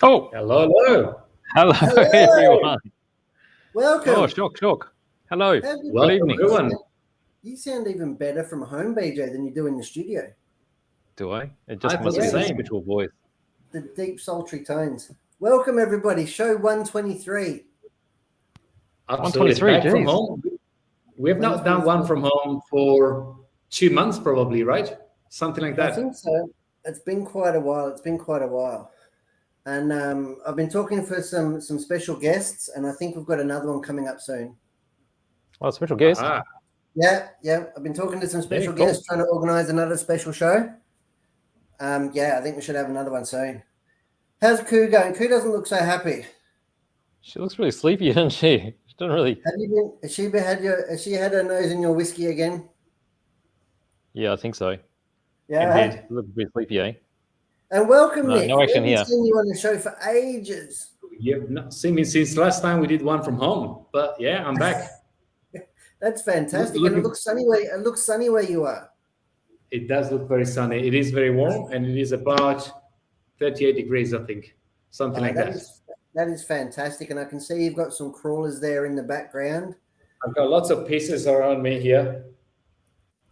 Oh, hello. Hello, everyone. Welcome. Oh, shock. Hello. Good evening. Everyone. You sound even better from home, BJ, than you do in the studio. Do I? It just I must feel be the the same. special voice. The deep, sultry tones. Welcome, everybody. Show 123. Absolutely. 123, Back from geez. home. We have not done one from home for 2 months, probably, right? Something like that. I think so. It's been quite a while. And I've been talking for some special guests, and I think we've got another one coming up soon. Oh, special guest. Ah, Yeah. I've been talking to some special cool. guests, trying to organize another special show. I think we should have another one soon. How's Koo going? Koo doesn't look so happy. She looks really sleepy, doesn't she? She doesn't really. Have you been? Has she had her nose in your whiskey again? Yeah, I think so. Yeah. Indeed. She looks a bit sleepy, eh? And welcome, No, Nick. no action We haven't here. seen you on the show for ages. You've not seen me since last time we did one from home. But yeah, I'm back. That's fantastic. Look- And it looks sunny where you are. It does look very sunny. It is very warm, and it is about 38 degrees, I think. Something like that. That is fantastic. And I can see you've got some crawlers there in the background. I've got lots of pieces around me here.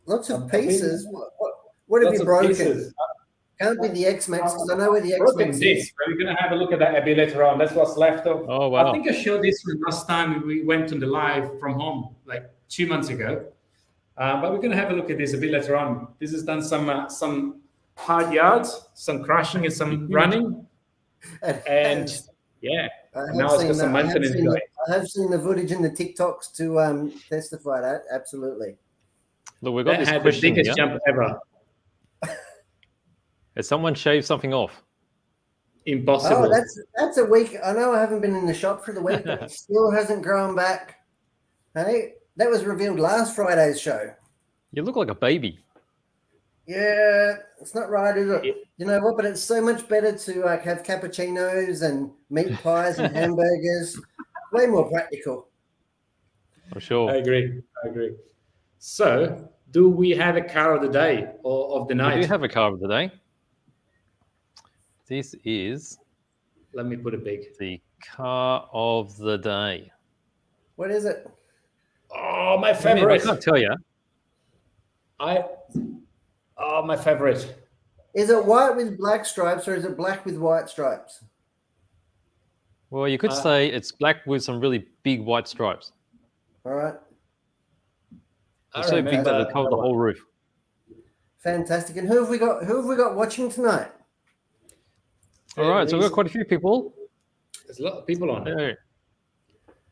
Lots of I mean, pieces. What have Lots you of broken? pieces. Can't be the X-Max, because I know where the Broken X-Max this, is. but we're going to have a look at that a bit later on. That's what's left of. Oh, wow. I think I showed this one last time we went on the live from home, like 2 months ago. But we're going to have a look at this a bit later on. This has done some hard yards, some crashing and some running. And yeah, now it's got some maintenance going. I have seen the footage in the TikToks to testify that. Absolutely. Look, we've got That this had the question biggest here. jump ever. Has someone shaved something off? Impossible. Oh, that's a week. I know I haven't been in the shop for the week, but it still hasn't grown back. Hey, that was revealed last Friday's show. You look like a baby. Yeah, it's not right, is it? Yeah. You know what? But it's so much better to have cappuccinos and meat pies and hamburgers. Way more practical. I'm sure. I agree. So, do we have a car of the day or of the We night? do have a car of the day. This is Let me put it big. the car of the day. What is it? Oh, my I favorite. can't tell you. My favorite. Is it white with black stripes or is it black with white stripes? Well, you could say it's black with some really big white stripes. All right. It's so big that they cover the whole roof. Fantastic. And who have we got watching tonight? All right, so we've got quite a few people. There's a lot of people on. Yeah.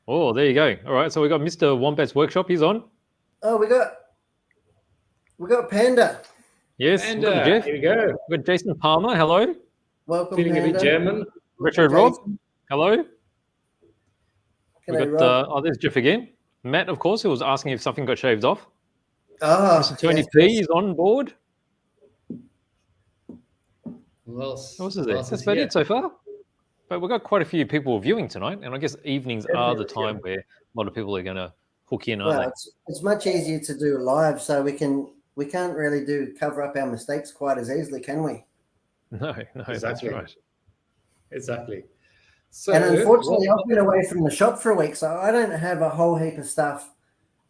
Oh, there you go. All right, so we got Mr. Wombat's Workshop. He's on. Oh, we got Panda. Yes. And we've got Jeff. here we go. We've got Jason Palmer. Hello. Welcome, Feeling Panda. a bit German. Richard Rob. Hello. We've G'day, got Rob. there's Jeff again. Matt, of course, who was asking if something got shaved off. Oh, Tony yes, P is on board. Who else? What else is Who there? else That's is about here? it so far. But we've got quite a few people viewing tonight, and I guess evenings are the time where a lot of people are going to hook in, aren't Well, it's much easier to do live, so we can't really cover up our mistakes quite as easily, can we? they? No, that's Exactly. right. Exactly. So, And unfortunately, I've been away from the shop for a week, so I don't have a whole heap of stuff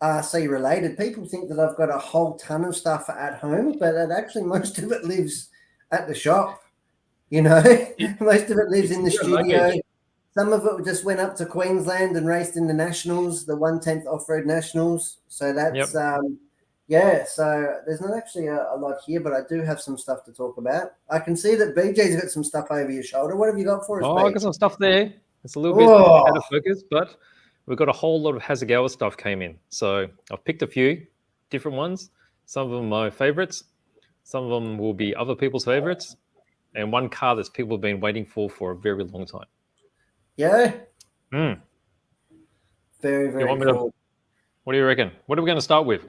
RC related. People think that I've got a whole ton of stuff at home, but actually most of it lives at the shop. You know, most of it lives in the your studio. luggage. Some of it just went up to Queensland and raced in the nationals, the 1/10 off-road nationals. So that's so there's not actually a lot here, but I do have some stuff to talk about. I can see that BJ's got some stuff over your shoulder. What have you got for us, Oh, I BJ? got some stuff there. It's a little bit Oh. out of focus, but we've got a whole lot of Hasegawa stuff came in. So I've picked a few different ones. Some of them are my favorites. Some of them will be other people's favorites. And one car that people have been waiting for a very long time. Yeah. Mm. Very, You very want me to- cool. What do you reckon? What are we going to start with?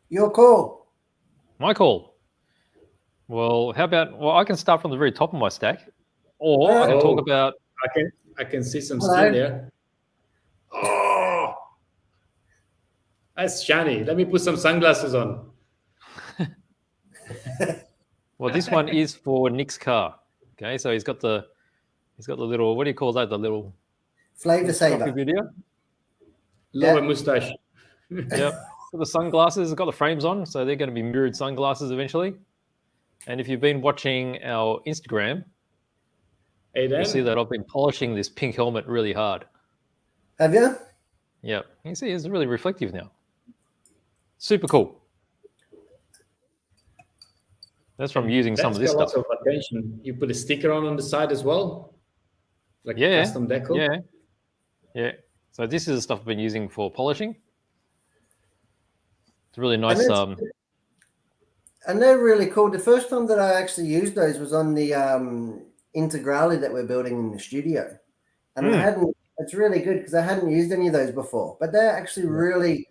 Your call. My call. Well, how about? Well, I can start from the very top of my stack, or I can talk Oh. about. I can see some Hello. skin there. Oh, that's shiny. Let me put some sunglasses on. Well, this one is for Nick's car. Okay, so he's got the He's got the little, what do you call that? The little Flavor saver. video. Lower mustache. Yep. Got the sunglasses, got the frames on, so they're going to be mirrored sunglasses eventually. And if you've been watching our Instagram, Hey, Dan. you'll see that I've been polishing this pink helmet really hard. Have you? Yep. You can see it's really reflective now. Super cool. That's from using some of this That's stuff. got lots of attention. You put a sticker on the side as well, like custom deco. Yeah. So this is the stuff I've been using for polishing. It's really nice. And they're really cool. The first time that I actually used those was on the Integrale that we're building in the studio. And I hadn't, it's really good because I hadn't used any of those before, but they're actually really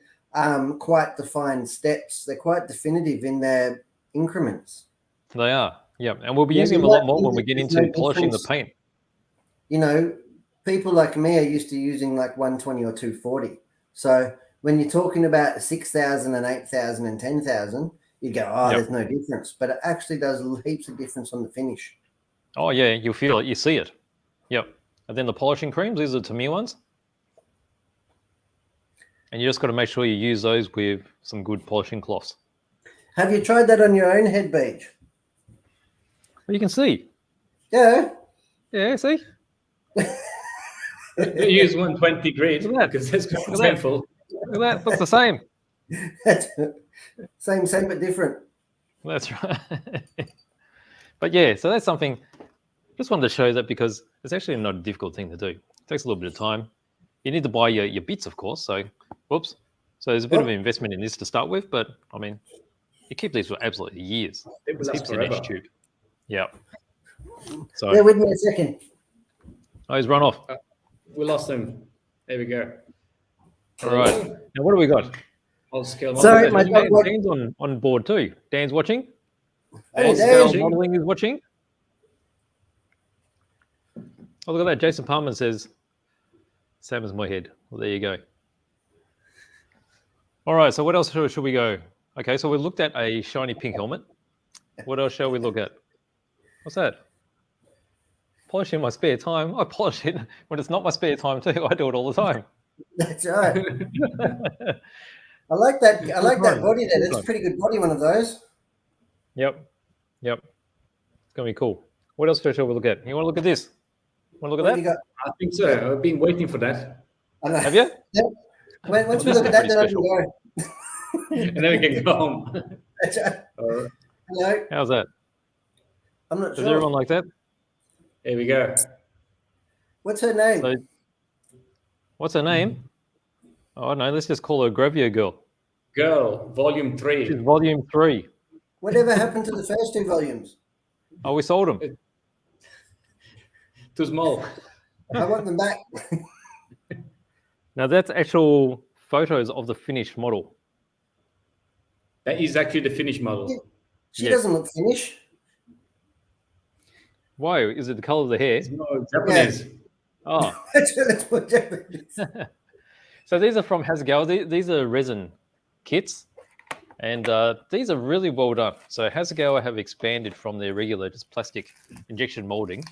quite defined steps. They're quite definitive in their increments. They are. Yeah. And we'll be using them a lot more when we get into polishing the paint. You know, people like me are used to using like 120 or 240. So when you're talking about 6,000 and 8,000 and 10,000, you go, oh, there's no difference. But it actually does heaps of difference on the finish. Oh, yeah. You feel it. You see it. Yep. And then the polishing creams, these are the Tamiya ones. And you just got to make sure you use those with some good polishing cloths. Have you tried that on your own head beige? Well, you can see. Yeah. Yeah, see? You use 120 grit because that's painful. Look at that. Looks the same. Same, but different. That's right. But yeah, so that's something. Just wanted to show that because it's actually not a difficult thing to do. It takes a little bit of time. You need to buy your bits, of course. So, whoops. So there's a bit of an investment in this to start with, but I mean, you keep these for absolutely years. It will last Keeps an forever. edge tube. Yeah. So Bear with me a second. oh, he's run off. We lost him. There we go. All right. Now what do we got? I'll scale Sorry, model. my dog. Dan's on board too. Dan's watching. Hey, Scale Dan. Modeling is watching. Oh, look at that. Jason Palmer says, Sam is my head. Well, there you go. All right. So what else should we go? Okay. So we looked at a shiny pink helmet. What else shall we look at? What's that? Polish in my spare time. I polish it when it's not my spare time too. I do it all the time. That's right. I like that. I like that body there. That's a pretty good body, one of those. Yep. It's going to be cool. What else shall we look at? You want to look at this? Want to look What at have that? you got? I think so. I've been waiting for that. I know. Have you? Yep. Once we this look is at that, then I pretty can go. And then we can go home. That's right. Hello. How's that? I'm not Does sure. everyone like that? There we go. What's her name? So, what's her name? Oh, no, let's just call her Gravio Girl. Girl, volume She's 3. volume 3. Whatever happened to the first two volumes? Oh, we sold them. Too small. I want them back. Now, that's actual photos of the finished model. That is actually the finished model. She Yes. doesn't look finished. Why? Is it the color of the hair? No, Japanese. Oh, That's what Japanese. so these are from Hasegawa. These are resin kits. And these are really well done. So Hasegawa have expanded from their regular just plastic injection molding.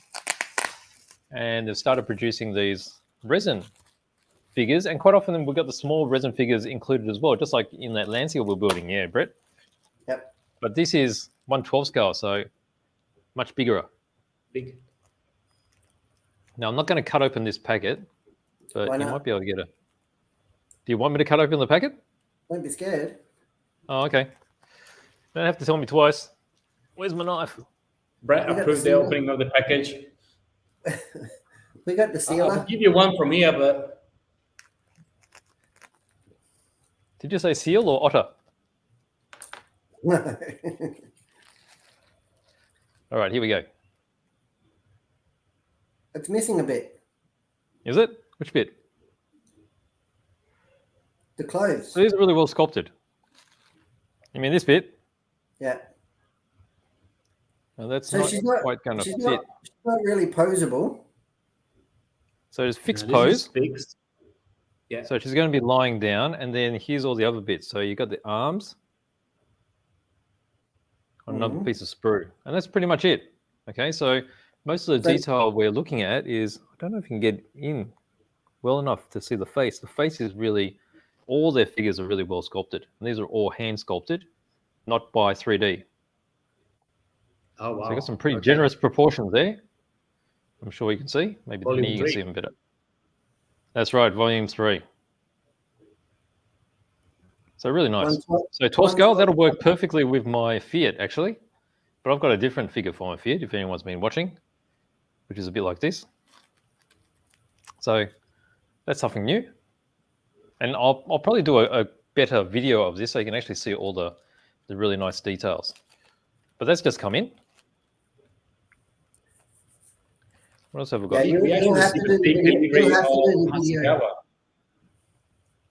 And they've started producing these resin figures. And quite often we've got the small resin figures included as well, just like in that Lancia we're building. Yeah, Brett? Yep. But this is 1/12 scale, so much bigger. Big. Now, I'm not going to cut open this packet, but Why you not? might be able to get a... Do you want me to cut open the packet? Don't be scared. Oh, okay. Don't have to tell me twice. Where's my knife? Brett We got approved the the seal. opening of the package. We got the I'll sealer. give you one from here, but Did you say seal or otter? All right, here we go. It's missing a bit. Is it? Which bit? The clothes. So these are really well sculpted. You mean this bit? Yeah. Now that's So not she's not quite going to she's fit. not really posable. So it's fixed no, this is pose. fixed. Yeah. So she's going to be lying down, and then here's all the other bits. So you've got the arms on another piece of sprue, and that's pretty much it. Okay, so Most of the So- detail we're looking at is, I don't know if you can get in well enough to see the face. The face is really, all their figures are really well sculpted. And these are all hand sculpted, not by 3D. Oh wow! So you got some pretty Okay. generous proportions there. I'm sure you can see. Maybe Volume you can 3. see them better. That's right, volume 3. So really nice. So tour scale, that'll work perfectly with my Fiat actually. But I've got a different figure for my Fiat if anyone's been watching, which is a bit like this. So that's something new. And I'll probably do a better video of this so you can actually see all the really nice details. But that's just come in. What else have we got? Yeah, We actually you'll have to received do a the big video. delivery You'll have to of do the video. Hasegawa.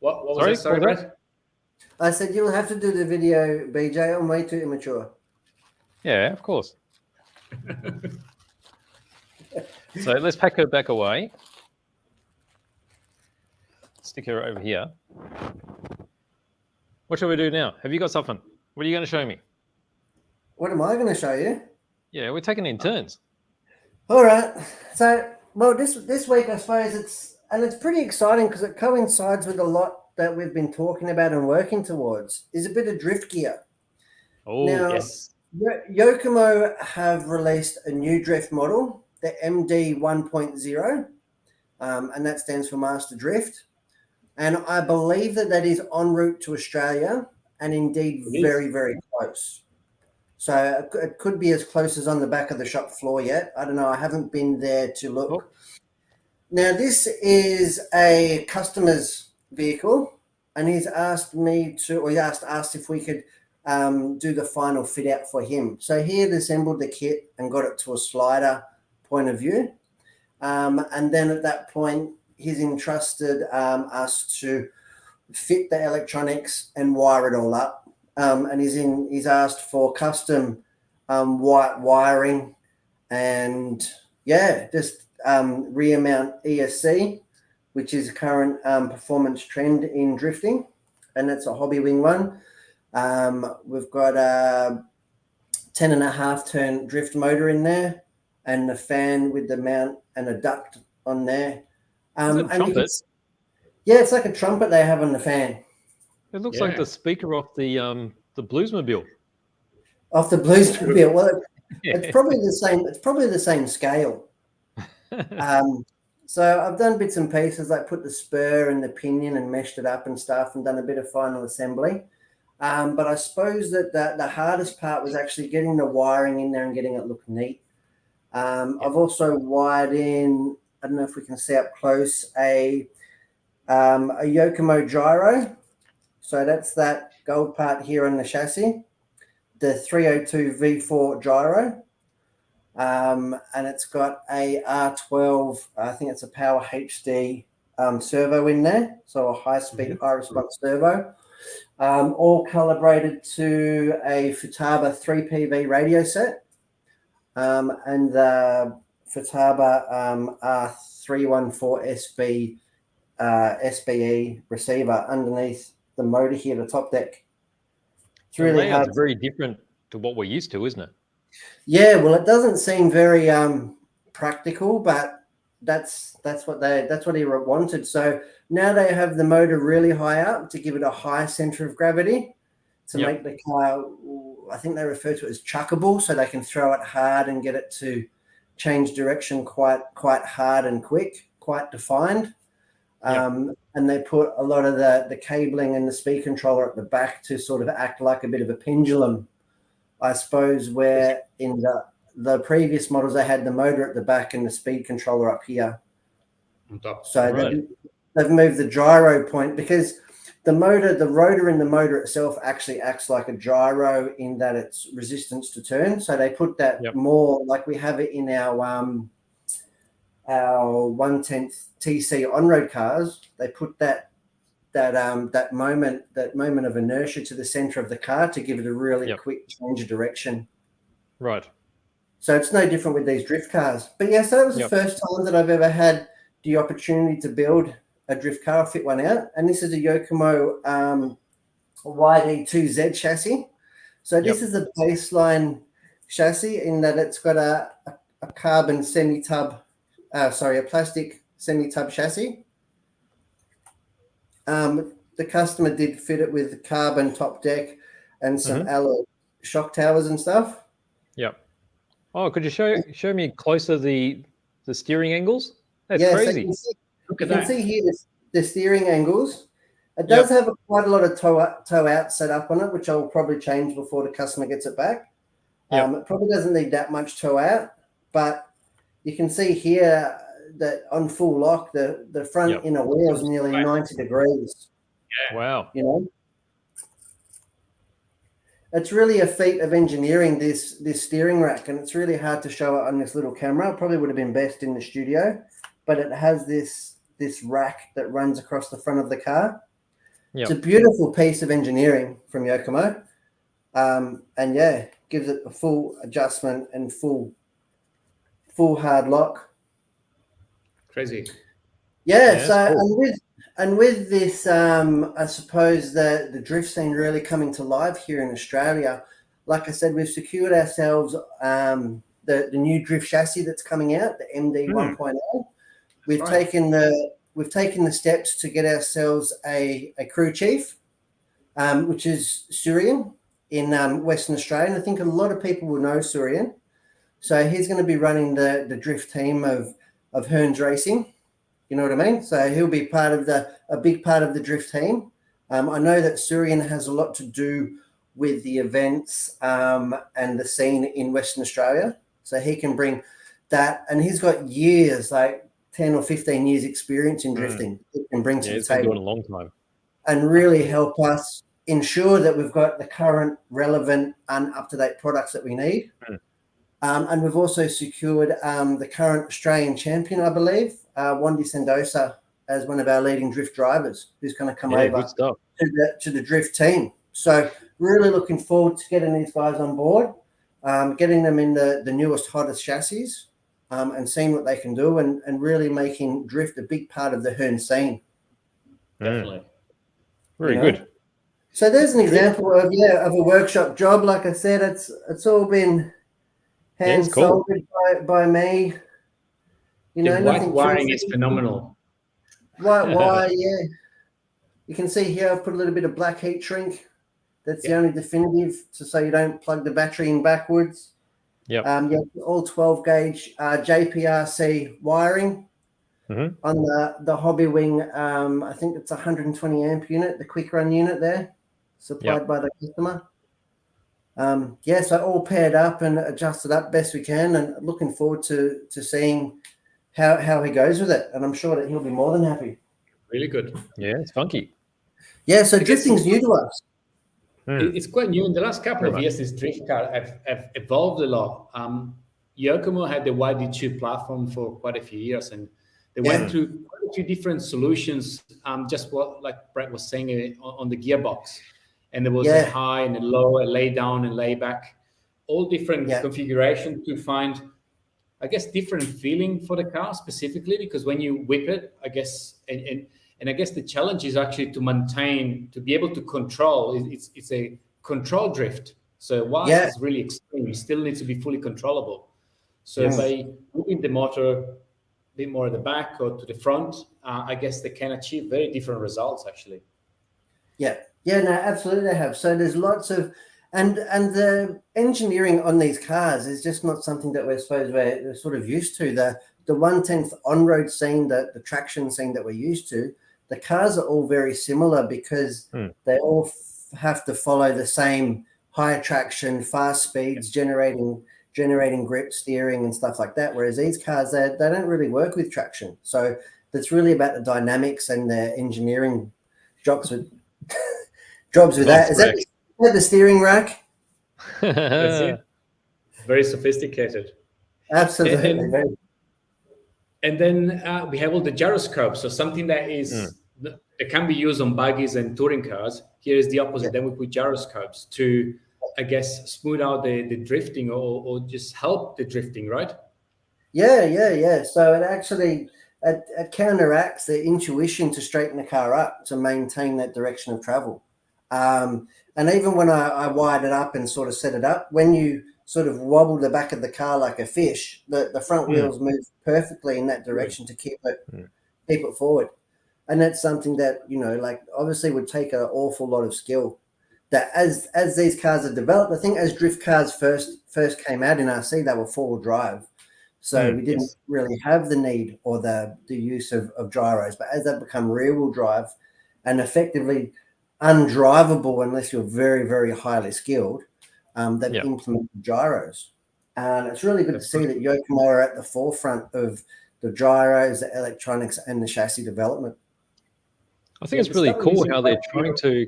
What was Sorry, that? Sorry, what was Brad? I said you'll have to do the video, BJ. I'm way too immature. Yeah, of course. So let's pack her back away. Stick her over here. What shall we do now? Have you got something? What are you going to show me? What am I going to show you? Yeah, we're taking it in turns. All right. So, well, this week I suppose it's pretty exciting because it coincides with a lot that we've been talking about and working towards. Is a bit of drift gear. Oh, Now, Yes. Yokomo have released a new drift model, the MD 1.0, and that stands for Master Drift. And I believe that is en route to Australia and indeed It is. very, very close. So it could be as close as on the back of the shop floor yet. I don't know. I haven't been there to look. Oh. Now, this is a customer's vehicle, and he's asked asked if we could do the final fit out for him. So he had assembled the kit and got it to a slider point of view. And then at that point, he's entrusted us to fit the electronics and wire it all up. And he's asked for custom white wiring and just rear mount ESC, which is current performance trend in drifting, and that's a hobby wing one. We've got a 10.5 turn drift motor in there, and the fan with the mount and a duct on there. Is it a trumpet? It's like a trumpet they have on the fan. It looks like the speaker off the Bluesmobile. Off the Bluesmobile. Well, Yeah. it's probably the same. It's probably the same scale. So I've done bits and pieces, like put the spur and the pinion and meshed it up and stuff, and done a bit of final assembly. But I suppose that the hardest part was actually getting the wiring in there and getting it look neat. I've also wired in, I don't know if we can see up close, a Yokomo Gyro. So that's that gold part here on the chassis, the 302 V4 gyro. And it's got a R12, I think it's a Power HD servo in there. So a high-speed, high-response servo. All calibrated to a Futaba 3PV radio set. And the Futaba R314 SBE receiver underneath the motor here, the top deck. It's really hard. It's very different to what we're used to, isn't it? Yeah, well, it doesn't seem very practical, but that's what he wanted. So now they have the motor really high up to give it a high center of gravity to make the car, I think they refer to it as chuckable, so they can throw it hard and get it to change direction quite hard and quick, quite defined. And they put a lot of the cabling and the speed controller at the back to sort of act like a bit of a pendulum, I suppose, where in the previous models they had the motor at the back and the speed controller up here. On top. So they've moved the gyro point because the rotor in the motor itself actually acts like a gyro in that it's resistance to turn. So they put that more like we have it in our 1/10 TC on-road cars. They put that moment of inertia to the center of the car to give it a really quick change of direction. Right. So it's no different with these drift cars. But yeah, so that was the first time that I've ever had the opportunity to build a drift car, fit one out. And this is a Yokomo YD2Z chassis. So this is a baseline chassis in that it's got carbon semi-tub, a plastic semi-tub chassis. The customer did fit it with carbon top deck and some alloy shock towers and stuff. Yep. Oh, could you show me closer the steering angles? That's crazy. So you can see here the steering angles. It does have quite a lot of toe out set up on it, which I'll probably change before the customer gets it back. It probably doesn't need that much toe out, but you can see here that on full lock, the front inner wheel is nearly 90 degrees. Yeah. Wow. You know, it's really a feat of engineering this steering rack, and it's really hard to show it on this little camera. It probably would have been best in the studio, but it has this rack that runs across the front of the car. It's a beautiful piece of engineering from Yokomo, and gives it a full adjustment and full hard lock. Crazy. So with this, I suppose the drift scene really coming to life here in Australia. Like I said, we've secured ourselves the new drift chassis that's coming out, the MD 1.0. We've taken the steps to get ourselves a crew chief, which is Surian in Western Australia. And I think a lot of people will know Surian. So he's going to be running the drift team of Hearns Racing. You know what I mean? So he'll be a big part of the drift team. I know that Surian has a lot to do with the events and the scene in Western Australia. So he can bring that, and he's got years, like 10 or 15 years experience in drifting. He can bring to the he's been table doing a long time and really help us ensure that we've got the current, relevant, and up-to-date products that we need. And we've also secured the current Australian champion, I believe, Wandy Sendosa, as one of our leading drift drivers, who's going to come over to the drift team. So really looking forward to getting these guys on board, getting them in the newest, hottest chassis, and seeing what they can do, and really making drift a big part of the Hearn scene. Definitely. Very good. So there's an example of a workshop job. Like I said, it's all been hand soldered by me. You know, the white wiring is phenomenal. White wire, yeah. You can see here I've put a little bit of black heat shrink. That's the only definitive, so you don't plug the battery in backwards. All 12 gauge JPRC wiring on the Hobby Wing. I think it's 120 amp unit, the quick run unit there, supplied by the customer. So all paired up and adjusted up best we can, and looking forward to seeing how he goes with it. And I'm sure that he'll be more than happy. Really good. Yeah, it's funky. Yeah, so drifting's new to us. It's quite new. In the last couple of years, this drift car have evolved a lot. Yokomo had the YD2 platform for quite a few years, and they went through quite a few different solutions. Just what, like Brett was saying, on the gearbox. And there was a high and a low, a lay down and lay back, all different configuration to find, I guess, different feeling for the car specifically, because when you whip it, I guess, and I guess the challenge is actually to maintain, to be able to control. It's a control drift. So while it's really extreme, it still needs to be fully controllable. So by moving the motor a bit more at the back or to the front, I guess they can achieve very different results actually. Yeah, no, absolutely they have. So there's lots of, and the engineering on these cars is just not something that we're sort of used to. The 1/10 on-road scene, the traction scene that we're used to, the cars are all very similar because they all have to follow the same high traction, fast speeds, generating grip, steering and stuff like that. Whereas these cars, they don't really work with traction. So it's really about the dynamics and the engineering jobs with that. Is that the steering rack? That's it. Very sophisticated. Absolutely. And then we have all the gyroscopes. So something that is that can be used on buggies and touring cars. Here is the opposite. Then we put gyroscopes to, I guess, smooth out the drifting or just help the drifting, right? Yeah. So it actually it counteracts the intuition to straighten the car up to maintain that direction of travel. And even when I wired it up and sort of set it up, when you sort of wobble the back of the car like a fish, the front wheels move perfectly in that direction to keep it forward. And that's something that, you know, like obviously would take an awful lot of skill. That as these cars are developed, I think as drift cars first came out in RC, they were four-wheel drive. So we didn't really have the need or the use of gyros. But as they become rear-wheel drive and effectively undrivable unless you're very, very highly skilled, they've implemented gyros. And it's really good to see that Yokomo are at the forefront of the gyros, the electronics, and the chassis development. I think it's really cool how they're trying to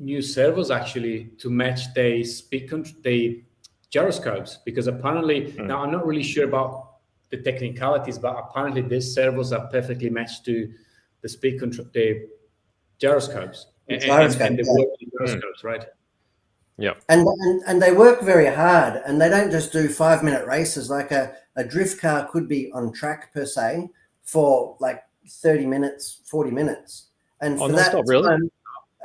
new servos actually to match the the gyroscopes, because apparently now I'm not really sure about the technicalities, but apparently these servos are perfectly matched to the speed control, the gyroscopes, and the gyroscopes, right? Yeah, and they work very hard, and they don't just do 5-minute races. Like a drift car could be on track per se for like 30 minutes, 40 minutes, and for that time,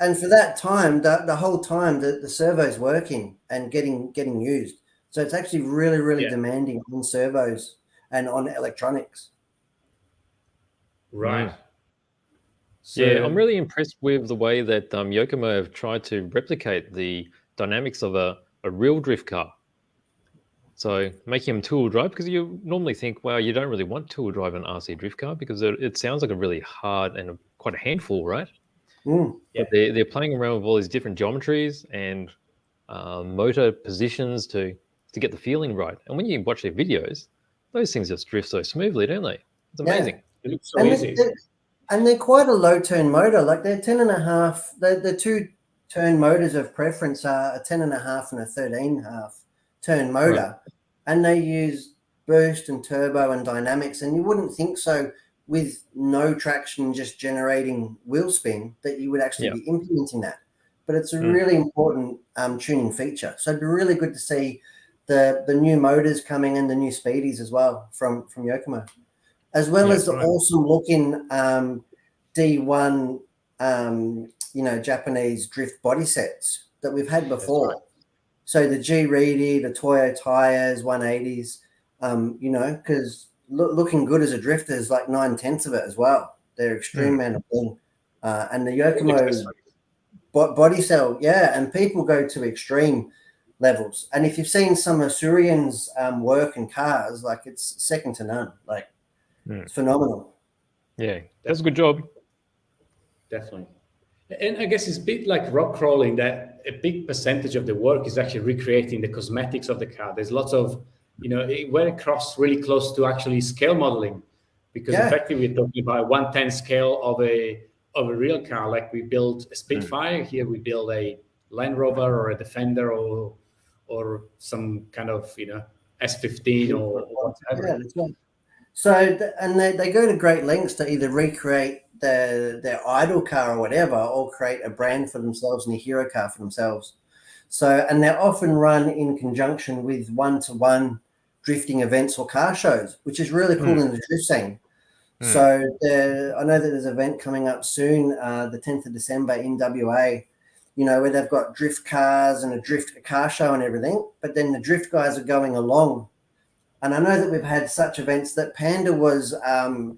and for that time, the whole time the servo's working and getting used. So it's actually really, really demanding on servos and on electronics. Right. So, yeah, I'm really impressed with the way that Yokomo have tried to replicate the dynamics of a real drift car. So making them two-wheel drive, because you normally think, well, you don't really want two-wheel drive in an RC drift car because it sounds like a really hard and quite a handful, right? But they're playing around with all these different geometries and motor positions to get the feeling right. And when you watch their videos, those things just drift so smoothly, don't they? It's amazing. It looks so easy. And they're quite a low turn motor. Like they're 10.5. The two turn motors of preference are a 10.5 and a 13.5 turn motor, and they use boost and turbo and dynamics. And you wouldn't think so with no traction, just generating wheel spin, that you would actually be implementing that. But it's a really important tuning feature. So it'd be really good to see the new motors coming and the new speedies as well from Yokomo, as well as the awesome looking D1 Japanese drift body sets that we've had before. So the G Reedy, the Toyo tires, 180s, because looking good as a drifter is like 9/10 of it as well. They're extreme amount of bling. And the Yokomo body cell, and people go to extreme levels. And if you've seen some Asurians work in cars, like it's second to none. Like it's phenomenal. Yeah, that's a good job. Definitely. And I guess it's a bit like rock crawling, that a big percentage of the work is actually recreating the cosmetics of the car. There's lots of, it went across really close to actually scale modeling, because effectively we're talking about a 1/10 scale of a real car. Like we build a Spitfire, here we build a Land Rover or a Defender or some kind of, S15 or whatever. Yeah, that's right. So, and they go to great lengths to either recreate their idol car or whatever, or create a brand for themselves and a hero car for themselves. So, and they're often run in conjunction with one-to-one drifting events or car shows, which is really cool in the drift scene. So I know that there's an event coming up soon, the 10th of December in WA, where they've got drift cars and a drift car show and everything, but then the drift guys are going along. And I know that we've had such events that Panda was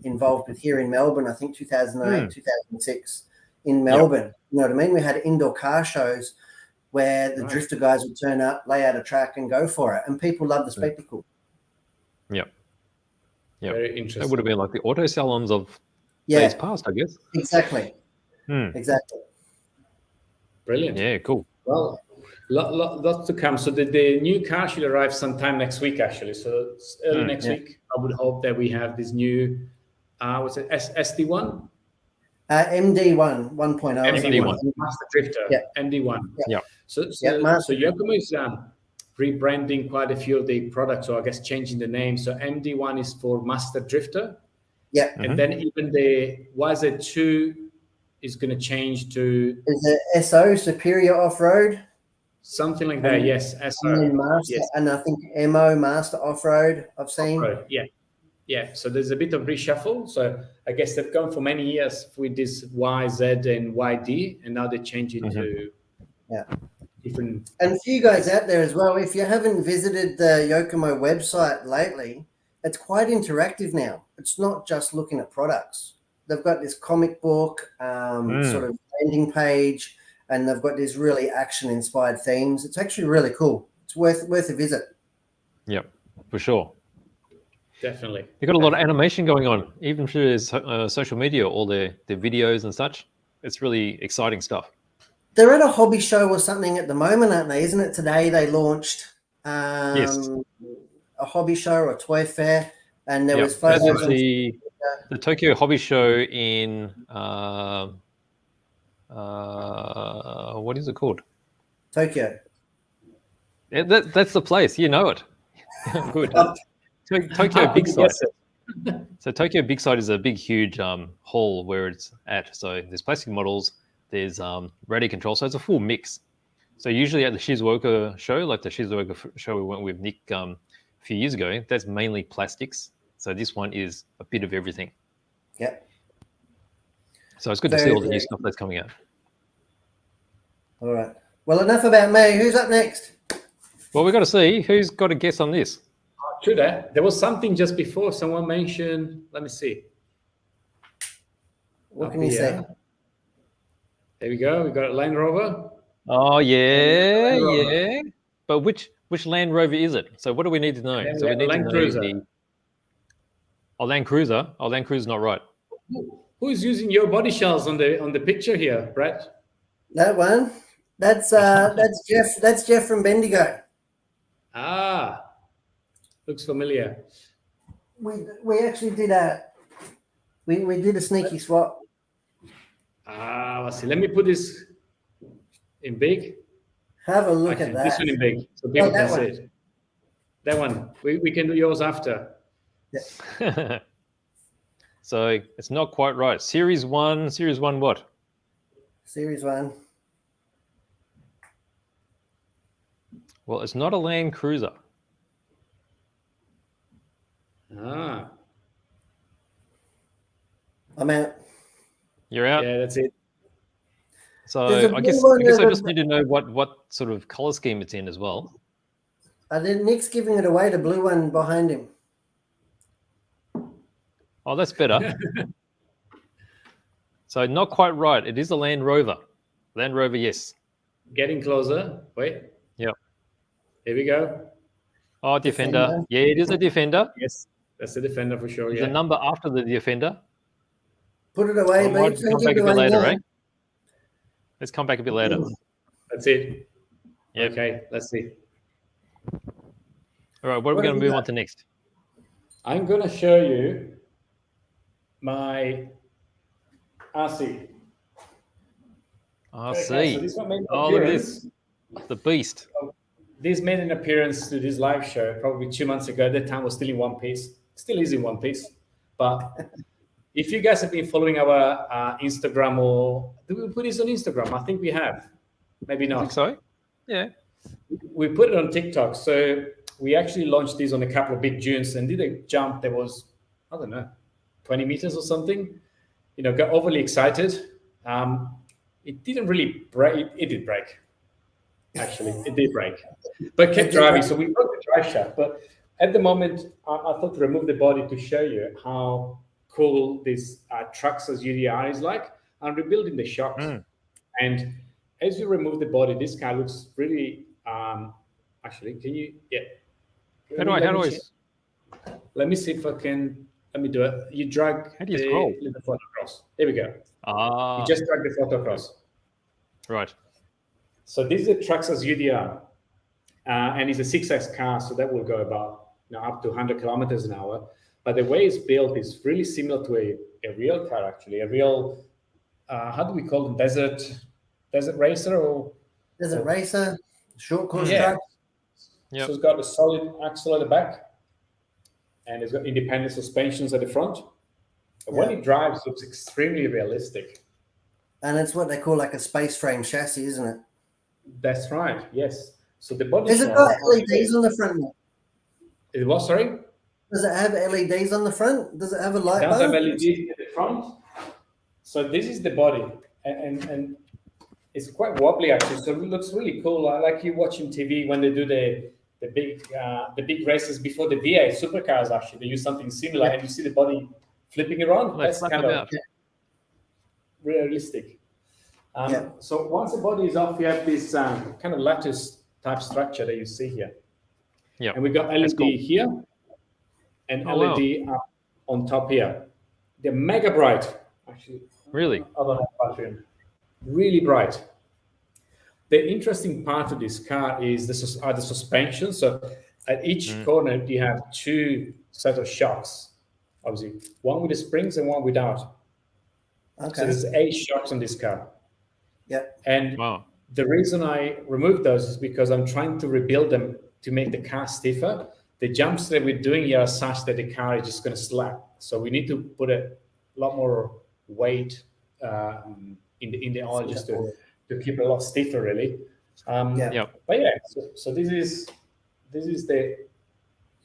involved with here in Melbourne, I think 2008, 2006 in Melbourne. You know what I mean? We had indoor car shows where the drifter guys would turn up, lay out a track and go for it. And people love the spectacle. Yep. Very interesting. That would have been like the auto salons of days past, I guess. Exactly. Exactly. Brilliant. Yeah, cool. Well, lots to come. So the new car should arrive sometime next week, actually. So it's early next week. I would hope that we have this new, what's it, SD1? MD1 1.0. MD1. Master Drifter. MD1. Yeah. So Yokomo is rebranding quite a few of the products, or I guess changing the name. So MD1 is for Master Drifter. Yeah. And then even the YZ2 is going to change to... Is it SO, Superior Off-Road? Something like that, yes. SO. And then Master, and I think MO, Master Off-Road, I've seen. Off-road, yeah. So there's a bit of reshuffle. So I guess they've gone for many years with this YZ and YD, and now they change it to different. And for you guys out there as well, if you haven't visited the Yokomo website lately, it's quite interactive now. It's not just looking at products. They've got this comic book sort of landing page, and they've got these really action-inspired themes. It's actually really cool. It's worth a visit. Yep, for sure. Definitely. They've got a lot of animation going on, even through his social media, all their videos and such. It's really exciting stuff. They're at a hobby show or something at the moment, aren't they? Isn't it today they launched Yes. a hobby show or a toy fair, and there Yep. was photos That was on the Tokyo Hobby Show in what is it called? Tokyo. Yeah, that's the place. You know it. Good. Tokyo Big Sight. So Tokyo Big Sight is a big, huge hall where it's at. So there's plastic models, there's radio control. So it's a full mix. So usually at the Shizuoka show, like the Shizuoka show we went with Nick a few years ago, that's mainly plastics. So this one is a bit of everything. Yep. So it's good to see all the new stuff that's coming out. All right. Well, enough about me. Who's up next? Well, we've got to see who's got a guess on this. True that. There was something just before someone mentioned. Let me see. What can you say? There we go. We got a Land Rover. Oh yeah. But which Land Rover is it? So what do we need to know? So we need Land to know Cruiser. Land Cruiser. Oh, Land Cruiser's not right. Who is using your body shells on the picture here, Brett? That one. That's Jeff. That's Jeff from Bendigo. Ah, looks familiar. We actually did we did a sneaky swap. Ah, let's see. Let me put this in big. Have a look Actually, at that. This one in big, so people that can one. see it. That one. We can do yours after. Yeah. So it's not quite right. Series 1 what? Series 1. Well, it's not a Land Cruiser. Ah, I'm out. You're out. yeah, that's it. So There's a I guess blue one, I there's a- just need to know what sort of color scheme it's in as well. Nick's giving it away. The blue one behind him. Oh, that's better. So not quite right. It is a Land Rover. Land Rover, yes. Getting closer. Wait. Yep. Here we go. Oh, Defender. Defender. Yeah, it is a Defender. Yes, that's the Defender for sure. There's Yeah. a number after the Defender. Put it away, I might Beach. come back a bit later, eh? Let's come back a bit later. That's it. Yep. Okay, let's see. All right, what are we What going have to we move on got? to next? I'm going to show you my RC. I Okay, see. so this one made an Oh, look at appearance. this. The Beast. This made an appearance to this live show probably 2 months ago. At that time was still in one piece. Still is in one piece. But if you guys have been following our Instagram, or do we put this on Instagram? I think we have. Maybe I think not. so. Yeah. We put it on TikTok. So we actually launched this on a couple of big dunes and did a jump that was, I don't know, 20 meters or something. You know, got overly excited. It didn't really break. It did break. Actually, it did break. But kept driving. So we broke the drive shaft. But at the moment, I thought to remove the body to show you how cool this Traxxas Udr is like. I'm rebuilding the shocks. And as you remove the body, this guy looks really, actually, can you, yeah. Let me see if I can, let me do it. You drag How do you scroll? the photo across. There we go. Ah, You just drag the photo across. right. So this is a Traxxas Udr, and it's a 6S car, so that will go about up to 100 kilometers an hour. But the way it's built is really similar to a real car, actually. A real, how do we call them? Desert racer or? Desert racer, short course Yeah. track. Yep. So it's got a solid axle at the back, and it's got independent suspensions at the front. And when it drives, it looks extremely realistic. And it's what they call like a space frame chassis, isn't it? That's right. Yes. So the body. Has it got LEDs on the front? It was, sorry. Does it have LEDs on the front? Does it have a light Does have bar? LEDs at the front. So this is the body, and It's quite wobbly actually, so it looks really cool. I like you watching TV when they do the big races before the V8 supercars. Actually, they use something similar, and you see the body flipping around. Like That's flap kind of about. realistic. So once the body is off, you have this kind of lattice type structure that you see here. Yeah. And we got LED cool. here and Oh, LED up on top here. They're mega bright, actually. Really? I don't have battery in. Really bright. The interesting part of this car is the suspension. So at each corner, you have two set of shocks. Obviously, one with the springs and one without. Okay. So there's 8 shocks on this car. Yeah. And the reason I removed those is because I'm trying to rebuild them to make the car stiffer. The jumps that we're doing here are such that the car is just going to slap. So we need to put a lot more weight in the oil just to keep it a lot stiffer, really. But yeah, so this is the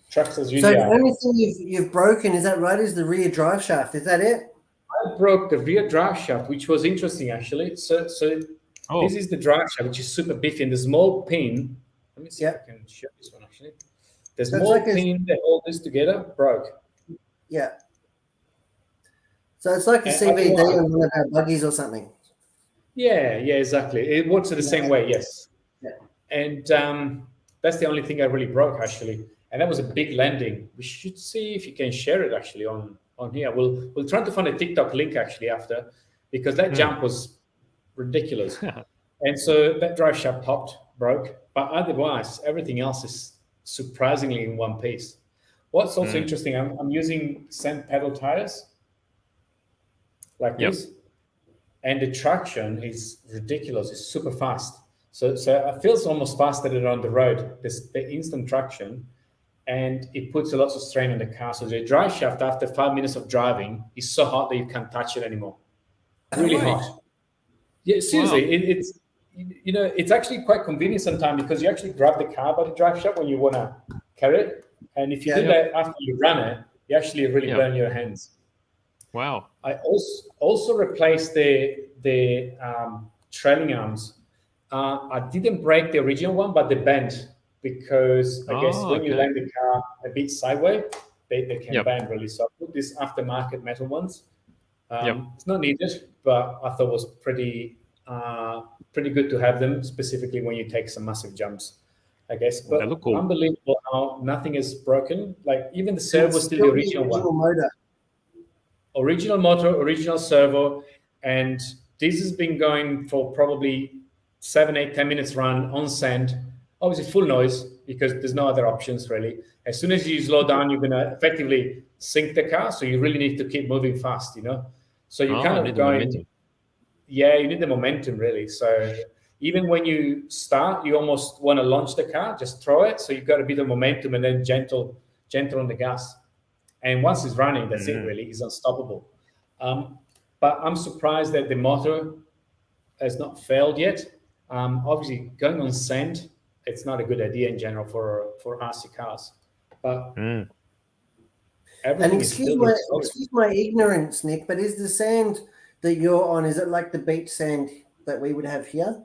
Traxxas Udr. So the only thing you've broken, is that right, is the rear drive shaft? Is that it? I broke the rear drive shaft, which was interesting actually. So this is the drive shaft, which is super beefy, and the small pin. Let me see if I can show this one actually. The small pin that holds this together broke. Yeah. So it's like a CVD on one of our buggies or something. Yeah, exactly. It works the same way, yes. Yeah. And that's the only thing I really broke actually. And that was a big landing. We should see if you can share it actually on here. We'll try to find a TikTok link actually after, because that jump was ridiculous. And so that drive shaft broke, but otherwise everything else is surprisingly in one piece. What's also interesting, I'm using sand pedal tires like this, and the traction is ridiculous. It's super fast. So it feels almost faster than on the road. The instant traction, and it puts a lot of strain on the car. So the drive shaft after 5 minutes of driving is so hot that you can't touch it anymore. Really hot. Yeah, seriously, it's it's actually quite convenient sometimes, because you actually grab the car by the drive shaft when you want to carry it, and if you do that after you run it, you actually really burn your hands. Wow. I also replaced the trailing arms. I didn't break the original one, but they bent, because I guess when you land the car a bit sideways, they can bend really. So I put these aftermarket metal ones. It's not needed, but I thought it was pretty good to have them, specifically when you take some massive jumps, I guess. But cool. Unbelievable how nothing is broken. Like even the servo is still the original one. Motor. Original motor, original servo, and this has been going for probably 7, 8, 10 minutes run on sand. Obviously full noise, because there's no other options really. As soon as you slow down, you're gonna effectively sink the car, so you really need to keep moving fast, So you kind of going. Yeah, you need the momentum really. So even when you start, you almost want to launch the car, just throw it. So you've got a bit of momentum, and then gentle on the gas. And once it's running, that's it really. It's unstoppable. But I'm surprised that the motor has not failed yet. Obviously, going on sand, it's not a good idea in general for RC cars. But everything excuse my ignorance, Nick, but is the sand that you're on, is it like the beach sand that we would have here?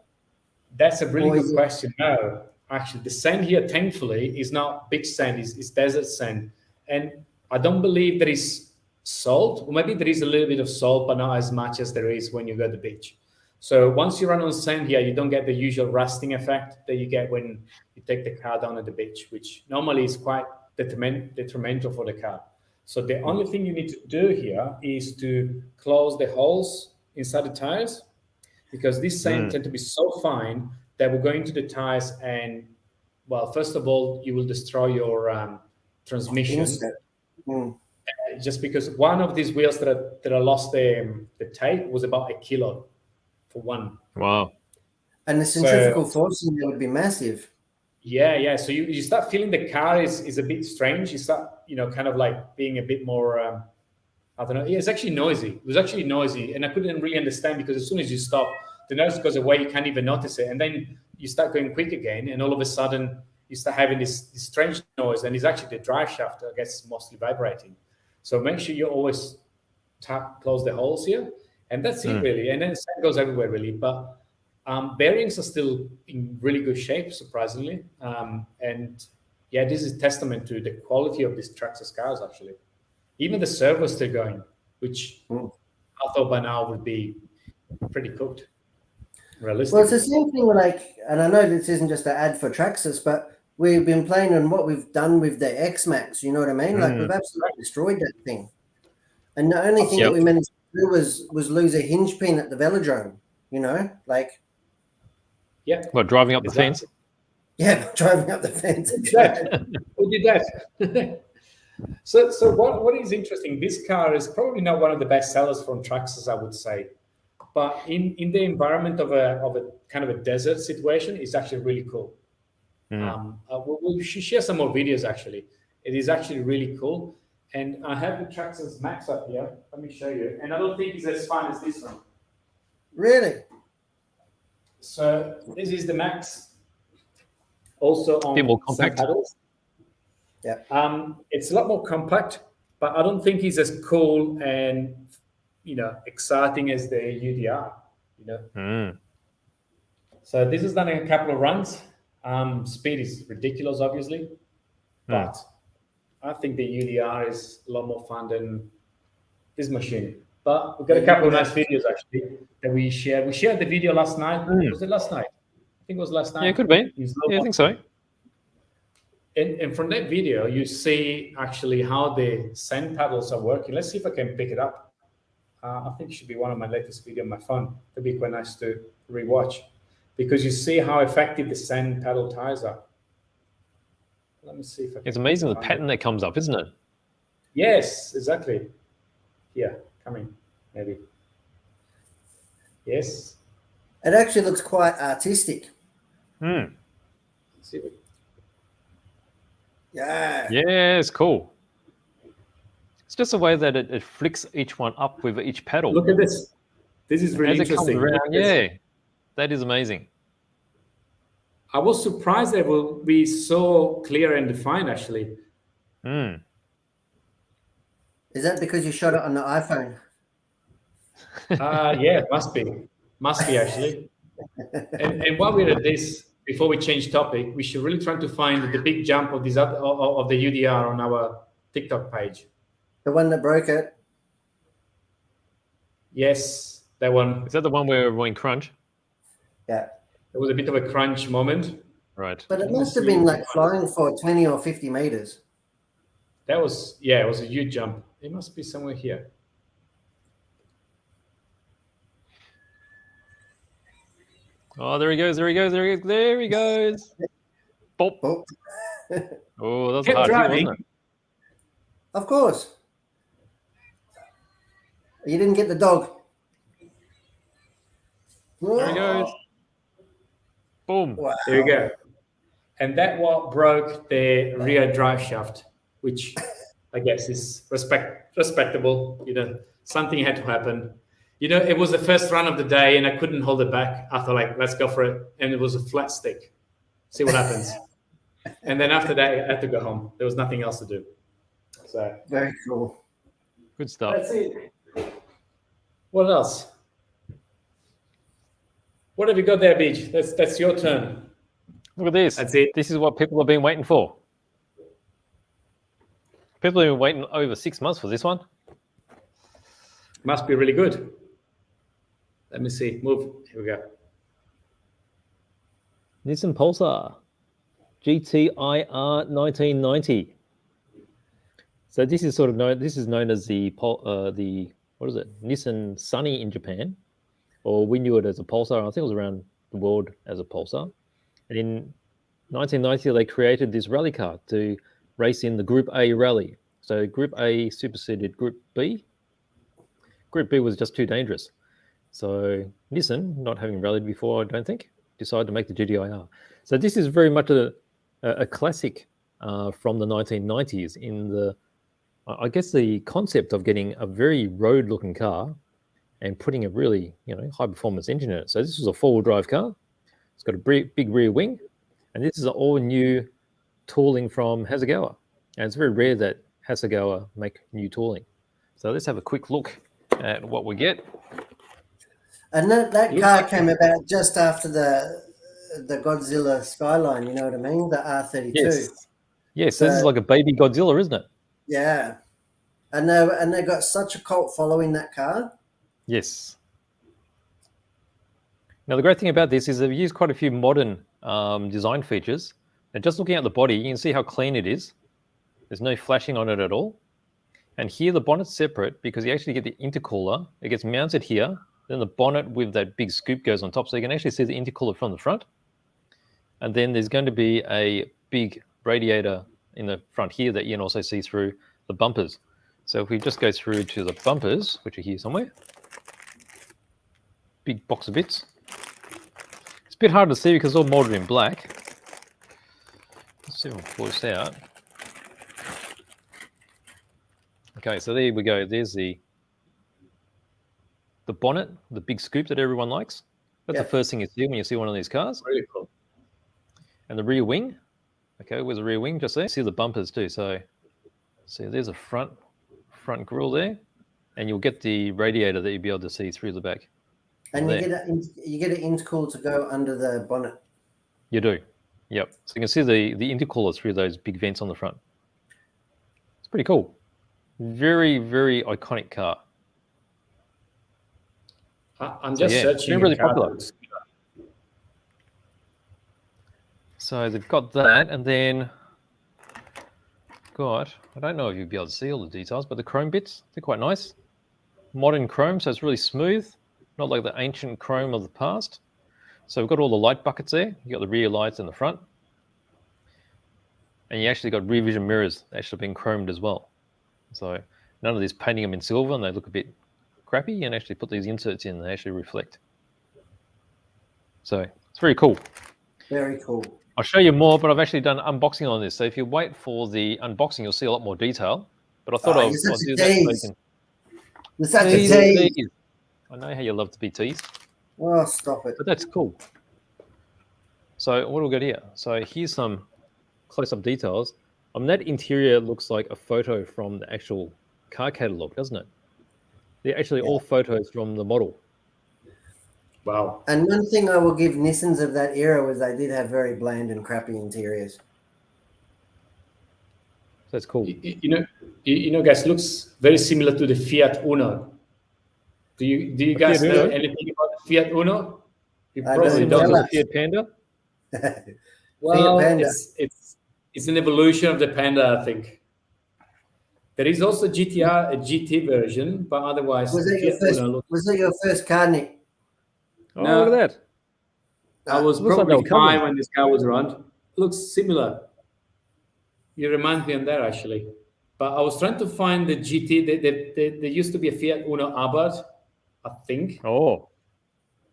That's a really good question. No, actually, the sand here, thankfully, is not beach sand, it's desert sand. And I don't believe there is salt. Or maybe there is a little bit of salt, but not as much as there is when you go to the beach. So once you run on sand here, you don't get the usual rusting effect that you get when you take the car down at the beach, which normally is quite detrimental for the car. So the only thing you need to do here is to close the holes inside the tires, because this sand tend to be so fine that will go into the tires, and, well, first of all, you will destroy your transmission. Just because one of these wheels that I lost the tape was about 1 kilo for one. Wow. And the centrifugal force in there would be massive. Yeah. So you start feeling the car is a bit strange. You start, kind of like being a bit more, I don't know. Yeah, it's actually noisy. It was actually noisy, and I couldn't really understand, because as soon as you stop, the noise goes away. You can't even notice it, and then you start going quick again, and all of a sudden you start having this strange noise, and it's actually the drive shaft, I guess, mostly vibrating. So make sure you always close the holes here, and that's it really. And then the sand goes everywhere really. But Bearings are still in really good shape, surprisingly. And yeah, this is testament to the quality of these Traxxas cars, actually. Even the servo's still going, which I thought by now would be pretty cooked. Realistic. Well, it's the same thing like, and I know this isn't just an ad for Traxxas, but we've been playing on what we've done with the X-Max, you know what I mean? Like we've absolutely destroyed that thing. And the only thing that we managed to do was lose a hinge pin at the velodrome, you know, like. Yeah. What, driving up the fence? Yeah, driving up the fence. Who did that? So what is interesting, this car is probably not one of the best sellers from Traxxas, I would say. But in the environment of a kind of a desert situation, it's actually really cool. We should share some more videos, actually. It is actually really cool. And I have the Traxxas Max up here. Let me show you. And I don't think it's as fun as this one. Really? So this is the Max. Also on more compact. pedals. Yeah. It's a lot more compact, but I don't think it's as cool and exciting as the UDR. So this has done a couple of runs. Speed is ridiculous, obviously, but I think the UDR is a lot more fun than this machine. But we've got a couple of nice videos actually that we shared. We shared the video last night. Was it last night? I think it was last night. Yeah, it could be. Yeah, I think so. And from that video, you see actually how the sand paddles are working. Let's see if I can pick it up. I think it should be one of my latest videos on my phone. It'd be quite nice to rewatch because you see how effective the sand paddle tires are. Let me see if I can. It's amazing the pattern that comes up, isn't it? Yes, exactly. Here, coming, maybe. Yes. It actually looks quite artistic. Let's see. Yeah. Yeah, it's cool. It's just the way that it flicks each one up with each pedal. Look at this. This is really As it comes interesting. around, yeah, that is amazing. I was surprised that it will be so clear and defined, actually. Is that because you shot it on the iPhone? Yeah, must be actually. And while we're at this, before we change topic, we should really try to find the big jump of this of the UDR on our TikTok page. The one that broke it? Yes, that one. Is that the one where we're in crunch? Yeah. It was a bit of a crunch moment. Right. But it must have been like flying for 20 or 50 meters. That was, yeah, it was a huge jump. It must be somewhere here. Oh, there he goes, there he goes, there he goes, there he goes. Bop. Oh, Oh, that was Kept hard, driving. wasn't it? of course. You didn't get the dog. There he goes. Boom. Wow. There you go. And that what broke the rear drive shaft, which I guess is respectable. Something had to happen. It was the first run of the day and I couldn't hold it back. I thought, like, let's go for it. And it was a flat stick. See what happens. And then after that, I had to go home. There was nothing else to do. So Very cool. Good stuff. that's it. What else? What have you got there, Beach? That's your turn. Look at this. That's it. This is what people have been waiting for. People have been waiting over 6 months for this one. Must be really good. Let me see. Move. Here we go. Nissan Pulsar GTIR 1990. So this is sort of known. This is known as the what is it? Nissan Sunny in Japan, or we knew it as a Pulsar. I think it was around the world as a Pulsar. And in 1990, they created this rally car to race in the Group A rally. So Group A superseded Group B. Group B was just too dangerous. So Nissan, not having rallied before, I don't think, decided to make the GTIR. So this is very much a classic from the 1990s in the, I guess, the concept of getting a very road-looking car and putting a really, high-performance engine in it. So this was a four-wheel drive car. It's got a big rear wing, and this is all new tooling from Hasegawa. And it's very rare that Hasegawa make new tooling. So let's have a quick look at what we get. And that Looks car like came about just after the Godzilla Skyline. You know what I mean? The R32. Yes. Yes, So this is like a baby Godzilla, isn't it? yeah, and they got such a cult following, that car. Yes. Now, the great thing about this is they've used quite a few modern design features. And just looking at the body, you can see how clean it is. There's no flashing on it at all. And here the bonnet's separate because you actually get the intercooler. It gets mounted here. Then the bonnet with that big scoop goes on top. So you can actually see the intercooler from the front. And then there's going to be a big radiator in the front here that you can also see through the bumpers. So if we just go through to the bumpers, which are here somewhere, big box of bits. It's a bit hard to see because it's all molded in black. Let's see if I can pull this out. Okay, so there we go. There's the bonnet, the big scoop that everyone likes. That's the first thing you see when you see one of these cars. really cool. And the rear wing. Okay, where's the rear wing? Just there. See the bumpers too. So there's a front grille there, and you'll get the radiator that you'll be able to see through the back. And you get an intercooler to go under the bonnet. You do. Yep. So you can see the intercooler through those big vents on the front. It's pretty cool. Very, very iconic car. I'm just searching. They're really popular. So they've got that, and then I don't know if you'll be able to see all the details, but the chrome bits, they're quite nice. Modern chrome, so it's really smooth, not like the ancient chrome of the past. So we've got all the light buckets there. You've got the rear lights in the front. And you actually got rear vision mirrors actually being chromed as well. So none of this painting them in silver and they look a bit crappy, and actually put these inserts in, they actually reflect. So it's very cool. Very cool. I'll show you more, but I've actually done unboxing on this. So if you wait for the unboxing, you'll see a lot more detail. But I thought I'll do that. You're such a tease. I know how you love to be teased. Oh, stop it. But that's cool. So what do we got here? So here's some close-up details. That interior looks like a photo from the actual car catalog, doesn't it? They're actually all photos from the model. Wow. And one thing I will give Nissans of that era was they did have very bland and crappy interiors. That's cool. You know, guys, looks very similar to the Fiat Uno. Do you guys know anything about the Fiat Uno? You probably don't. The Fiat Panda. Well, Fiat Panda. It's an evolution of the Panda, I think. There is also a GT version, but otherwise, was that your first car, Nick? Oh, no, look at that. I was probably 5 when this car was around. Looks similar. You remind me of that, actually. But I was trying to find the GT. There used to be a Fiat Uno Abarth, I think. Oh.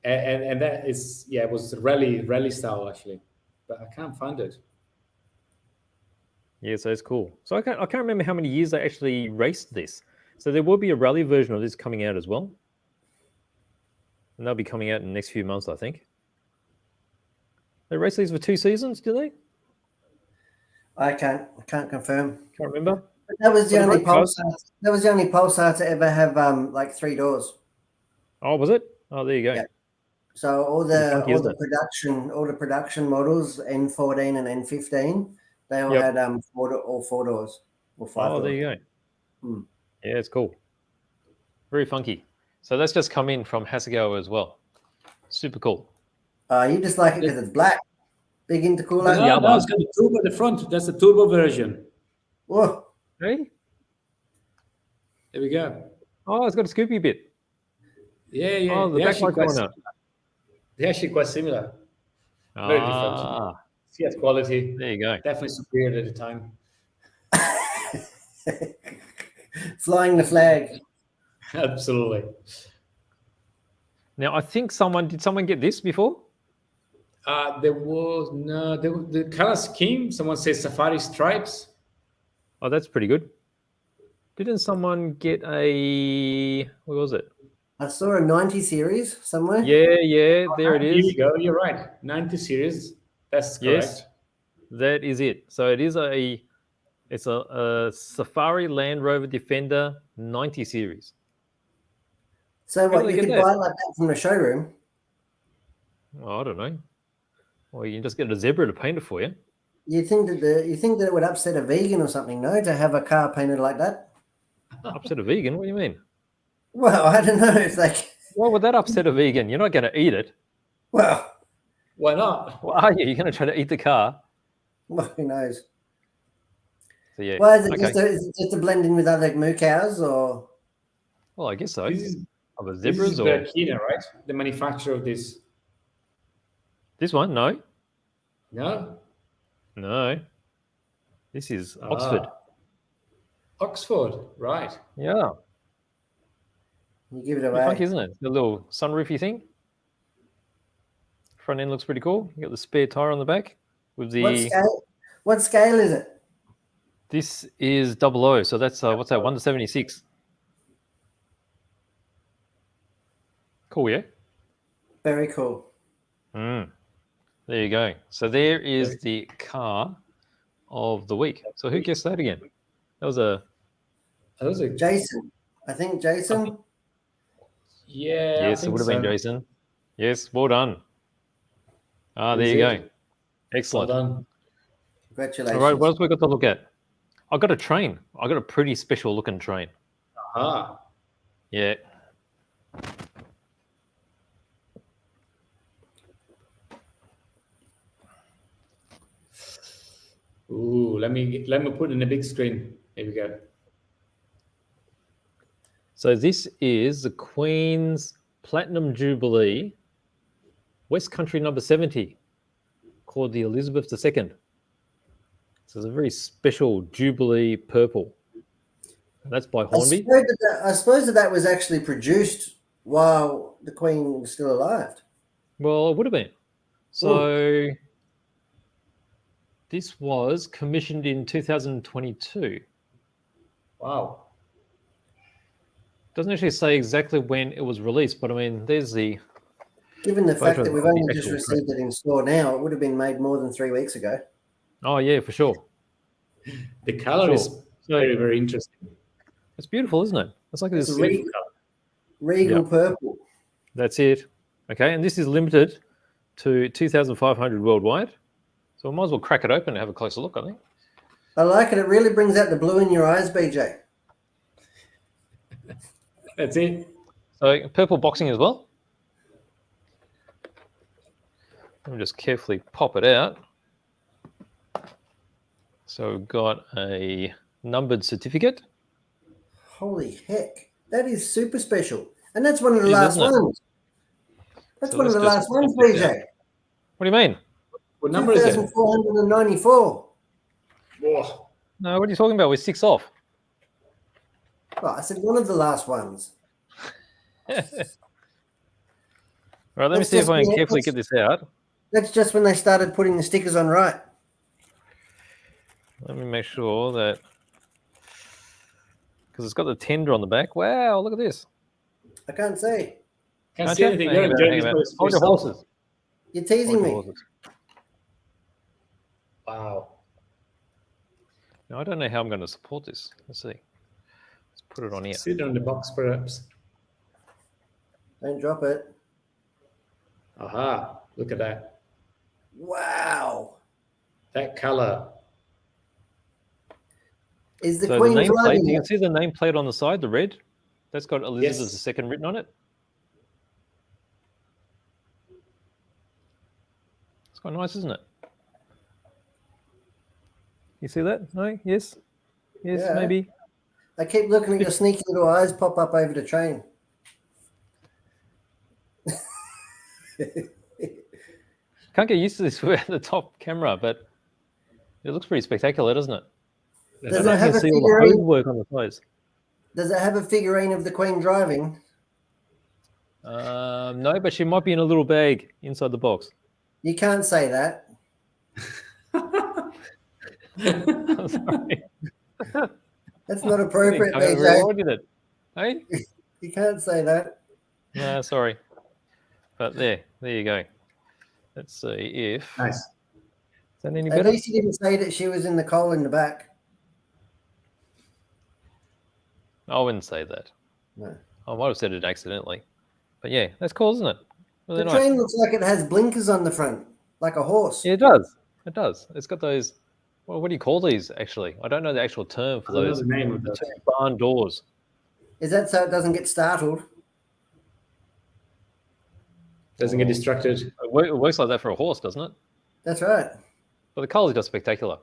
And that is, it was rally style, actually. But I can't find it. Yeah, so it's cool. So I can't remember how many years they actually raced this. So there will be a rally version of this coming out as well. And they'll be coming out in the next few months, I think. They raced these for 2 seasons, do they? I can't confirm. Can't remember. But that was the only Pulsar. That was the only Pulsar to ever have like 3 doors. Oh, was it? Oh, there you go. Yeah. So all the production models, N14 and N15, they all had 4 doors or 5 doors. Oh, there you go. Yeah, it's cool. Very funky. So that's just come in from Hasegawa as well. Super cool. You just like it because it's black. Big intercooler. No, it's got the turbo at the front. That's the turbo version. Whoa. Hey? There we go. Oh, it's got a scoopy bit. Yeah. Oh, the backlight corner. They're actually quite similar. Very different. Fiat quality. There you go. Definitely superior at the time. Flying the flag. Absolutely. Now, I think did someone get this before? There was the color scheme. Someone says Safari Stripes. Oh, that's pretty good. Didn't someone get what was it? I saw a 90 series somewhere. Yeah, there it is. Here you go. You're right. 90 series. That's correct. Yes, that is it. So it is it's a Safari Land Rover Defender 90 series. So How what? do they You get could that? buy like that from the showroom. Oh, I don't know. Or you can just get a zebra to paint it for you. You think that it would upset a vegan or something? No, to have a car painted like that. Upset a vegan? What do you mean? Well, I don't know. It's like, Why would that upset a vegan? You're not going to eat it. well, Why not? Well, are you? You're going to try to eat the car. who knows? So yeah. Why is it Okay. is it just to blend in with other moo cows or? Well, I guess so. This is Other this zebras is or Burkina, right? The manufacturer of this. this one? No, No. no. This is Oxford. Oxford, right? Yeah. You give it Pretty away. funky, isn't it? The little sunroofy thing. Front end looks pretty cool. You got the spare tire on the back with the. What scale is it? This is 00. So that's what's that? 1/76. Cool, yeah. Very cool. There you go. So there is the car of the week. So who guessed that again? That was a. Jason. I think Jason. Yeah. Yes, it would have been Jason. Yes, well done. There you go. Excellent. Well done. Congratulations. All right, what else we got to look at? I got a train. I got a pretty special looking train. Aha. Yeah. Ooh, let me put it in the big screen. Here we go. So this is the Queen's Platinum Jubilee, West Country number 70, called the Elizabeth II. So it's a very special Jubilee purple. And that's by Hornby. I suppose that was actually produced while the Queen was still alive. Well, it would have been. So this was commissioned in 2022. Wow. Doesn't actually say exactly when it was released, but I mean, there's the. Given the fact that we've only just actual received it in store now, it would have been made more than 3 weeks ago. Oh yeah, for sure. The color is very, very interesting. It's beautiful, isn't it? It's like this regal purple. That's it. Okay, and this is limited to 2,500 worldwide. So we might as well crack it open and have a closer look, I think. I like it. It really brings out the blue in your eyes, BJ. That's it. So purple boxing as well. Let me just carefully pop it out. So we've got a numbered certificate. Holy heck. That is super special. And that's one of the last ones. That's one of the last ones, BJ. What do you mean? What number is it? 2,494. Whoa. No, what are you talking about? We're 6 off. Well, I said one of the last ones. All right, let me see if I can carefully get this out. That's just when they started putting the stickers on right. Let me make sure that, because it's got the tender on the back. Wow, look at this. I can't see. Can't see anything. You're enjoying this. Hold your horses. You're teasing me. Wow. Now, I don't know how I'm going to support this. Let's see. Let's put it on here. Sit on the box, perhaps. Don't drop it. Aha. Look at that. Wow. That color. Is the So Queen the nameplate, driving you it? can see the nameplate on the side, the red. That's got Elizabeth II written on it. It's quite nice, isn't it? You see that? No? Yes? Yes, Yeah. maybe? I keep looking at your sneaky little eyes pop up over the train. Can't get used to this without the top camera, but it looks pretty spectacular, doesn't it? Does it have a see all the figurine? work on the sides. Does it have a figurine of the Queen driving? No, but she might be in a little bag inside the box. You can't say that. I'm sorry. That's not appropriate, I think I BJ. avoided it. Hey? You can't say that. No, sorry. But there you go. Let's see if. Nice. Is that any At better? least you didn't say that she was in the coal in the back. I wouldn't say that. No. I might have said it accidentally. But yeah, that's cool, isn't it? Really The nice. train looks like it has blinkers on the front, like a horse. Yeah, it does. It does. It's got those. Well, what do you call these? Actually, I don't know the actual term for I don't know those. the name of The that. two barn doors. Is that so it doesn't get startled? Doesn't get distracted. It works like that for a horse, doesn't it? That's right. But the colours are just spectacular.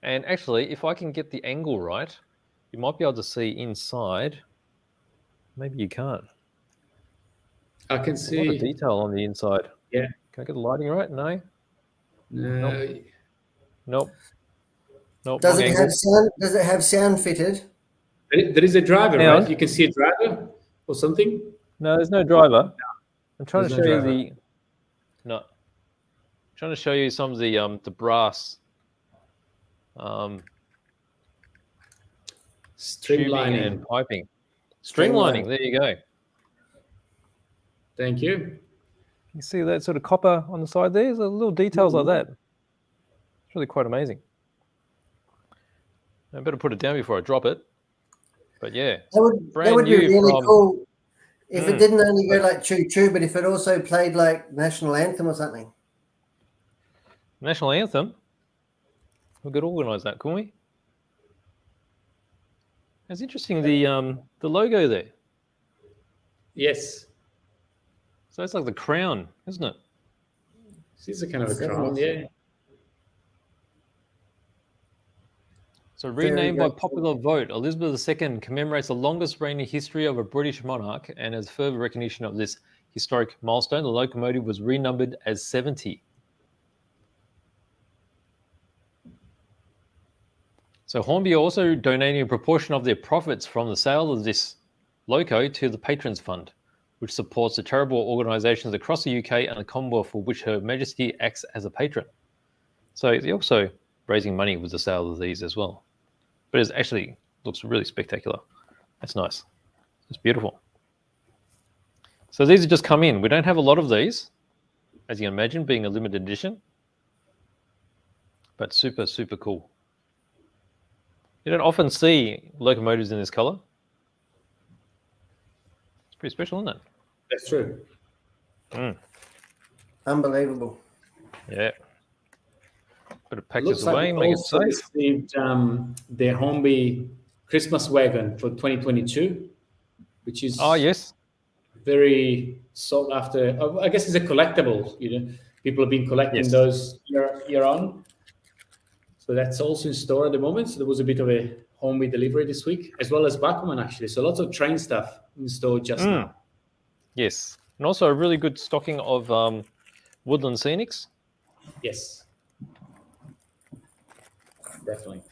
And actually, if I can get the angle right, you might be able to see inside. Maybe you can't. I can A lot of see. detail on the inside. Yeah. Can I get the lighting right? No. No. Nope. Nope. Does wrong it angle. have sound? Does it have sound fitted? There is a driver, Hang on. right? You can see a driver or something. No, there's no driver. I'm trying There's to no show driver. you the. No. I'm trying to show you some of the brass tubing Streamlining. and piping. Streamlining. There you go. Thank you. You see that sort of copper on the side there? There's little details like that. It's really quite amazing. I better put it down before I drop it. But yeah, That brand would be new really from- cool if it didn't only go like choo choo, but if it also played like national anthem or something. national anthem. We could organise that, couldn't we? It's interesting the logo there. Yes. So it's like the crown, isn't it? This is a kind of a crown, yeah. So renamed by good. popular vote, Elizabeth II commemorates the longest reigning history of a British monarch, and as further recognition of this historic milestone, the locomotive was renumbered as 70. So Hornby are also donating a proportion of their profits from the sale of this loco to the Patrons Fund, which supports the charitable organisations across the UK and the Commonwealth for which Her Majesty acts as a patron. So they're also raising money with the sale of these as well. But it actually looks really spectacular. That's nice. It's beautiful. So these have just come in. We don't have a lot of these, as you can imagine, being a limited edition. But super, super cool. You don't often see locomotives in this colour. It's pretty special, isn't it? That's true. Unbelievable. Yeah. Put a pack Looks this like away, we make it also safe. received the Hornby Christmas wagon for 2022, which is Yes. very sought after. I guess it's a collectible. People have been collecting those year on. So that's also in store at the moment. So there was a bit of a Hornby delivery this week, as well as Backman actually. So lots of train stuff in store just now. Yes. And also a really good stocking of Woodland Scenics. Yes. Definitely.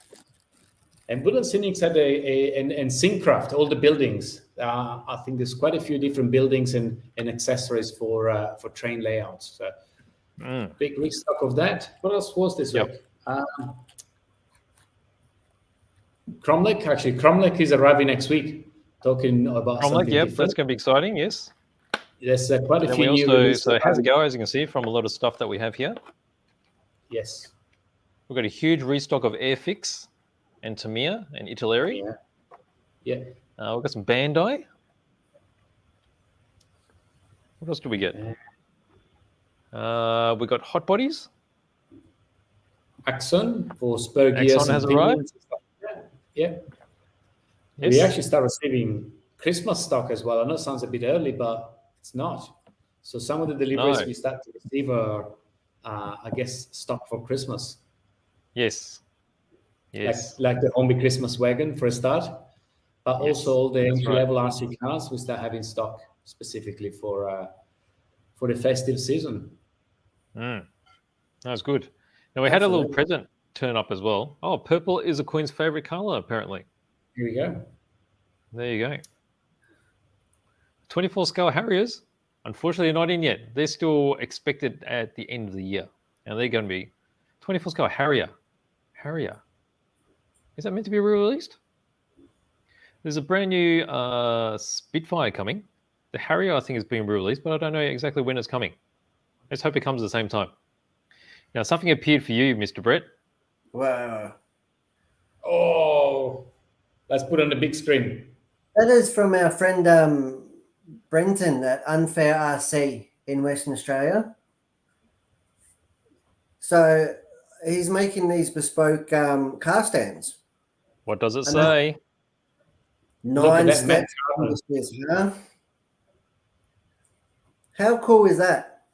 And Woodland Scenics had and Syncraft, all the buildings. I think there's quite a few different buildings and accessories for train layouts. So big restock of that. What else was this week? Cromlech, actually. Cromlech is arriving next week. Talking about Cromlech, something different. that's going to be exciting, yes. There's quite a And few we new also, releases. so how's it go, as you can see, from a lot of stuff that we have here. Yes. We've got a huge restock of Airfix and Tamiya and Italeri. Yeah. We've got some Bandai. What else do we get? We got Hot Bodies. Axon for spur gears. Axon has arrived. Yeah. Yes. We actually start receiving Christmas stock as well. I know it sounds a bit early, but it's not. So some of the deliveries we start to receive are, I guess, stock for Christmas. Yes. Like the Hornby Christmas wagon for a start, but also all the entry-level RC cars we start having stock specifically for the festive season. That was good. Now we had a little present turn up as well. Oh, purple is a Queen's favorite color, apparently. Here we go. There you go. 24 Scale Harriers, unfortunately not in yet. They're still expected at the end of the year. And they're going to be 24 Scale Harrier. Is that meant to be re-released? There's a brand new Spitfire coming. The Harrier, I think, is being re-released, but I don't know exactly when it's coming. Let's hope it comes at the same time. Now, something appeared for you, Mr. Brett. Wow. Oh, let's put on the big screen. That is from our friend Brenton at Unfair RC in Western Australia. So he's making these bespoke car stands. What does it say? 9 steps. Huh? How cool is that?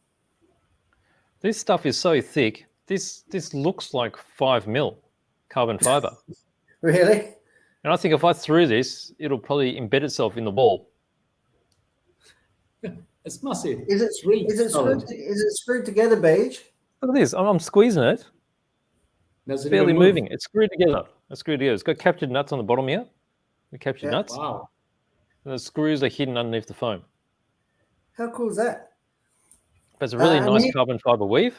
This stuff is so thick. This looks like 5 mil carbon fiber. Really? And I think if I threw this, it'll probably embed itself in the wall. It's massive. Is it screwed together, Beach? Look at this. I'm squeezing it. It's barely moving. It's screwed together. It's got captured nuts on the bottom here. The captured nuts. Wow. And the screws are hidden underneath the foam. How cool is that? But it's a really nice carbon fiber weave.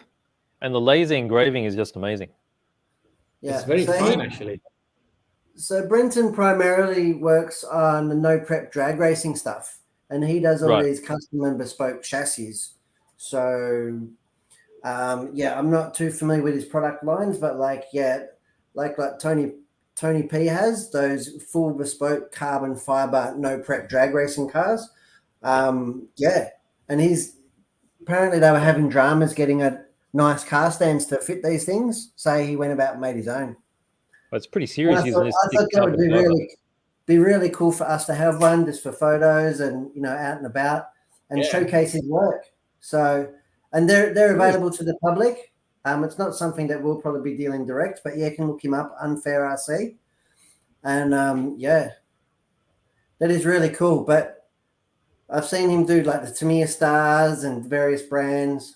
And the laser engraving is just amazing. Yeah. It's very fine, actually. So Brenton primarily works on the no prep drag racing stuff, and he does all these custom and bespoke chassis. So, I'm not too familiar with his product lines, but like Tony P has those full bespoke carbon fiber no prep drag racing cars. And apparently they were having dramas getting a nice car stands to fit these things. So he went about and made his own. Well, it's pretty serious. I thought that would be really cool for us to have one just for photos and out and about and showcase his work. So, and they're available to the public. It's not something that we'll probably be dealing direct, but you can look him up, Unfair RC, and that is really cool. But I've seen him do like the Tamiya Stars and various brands,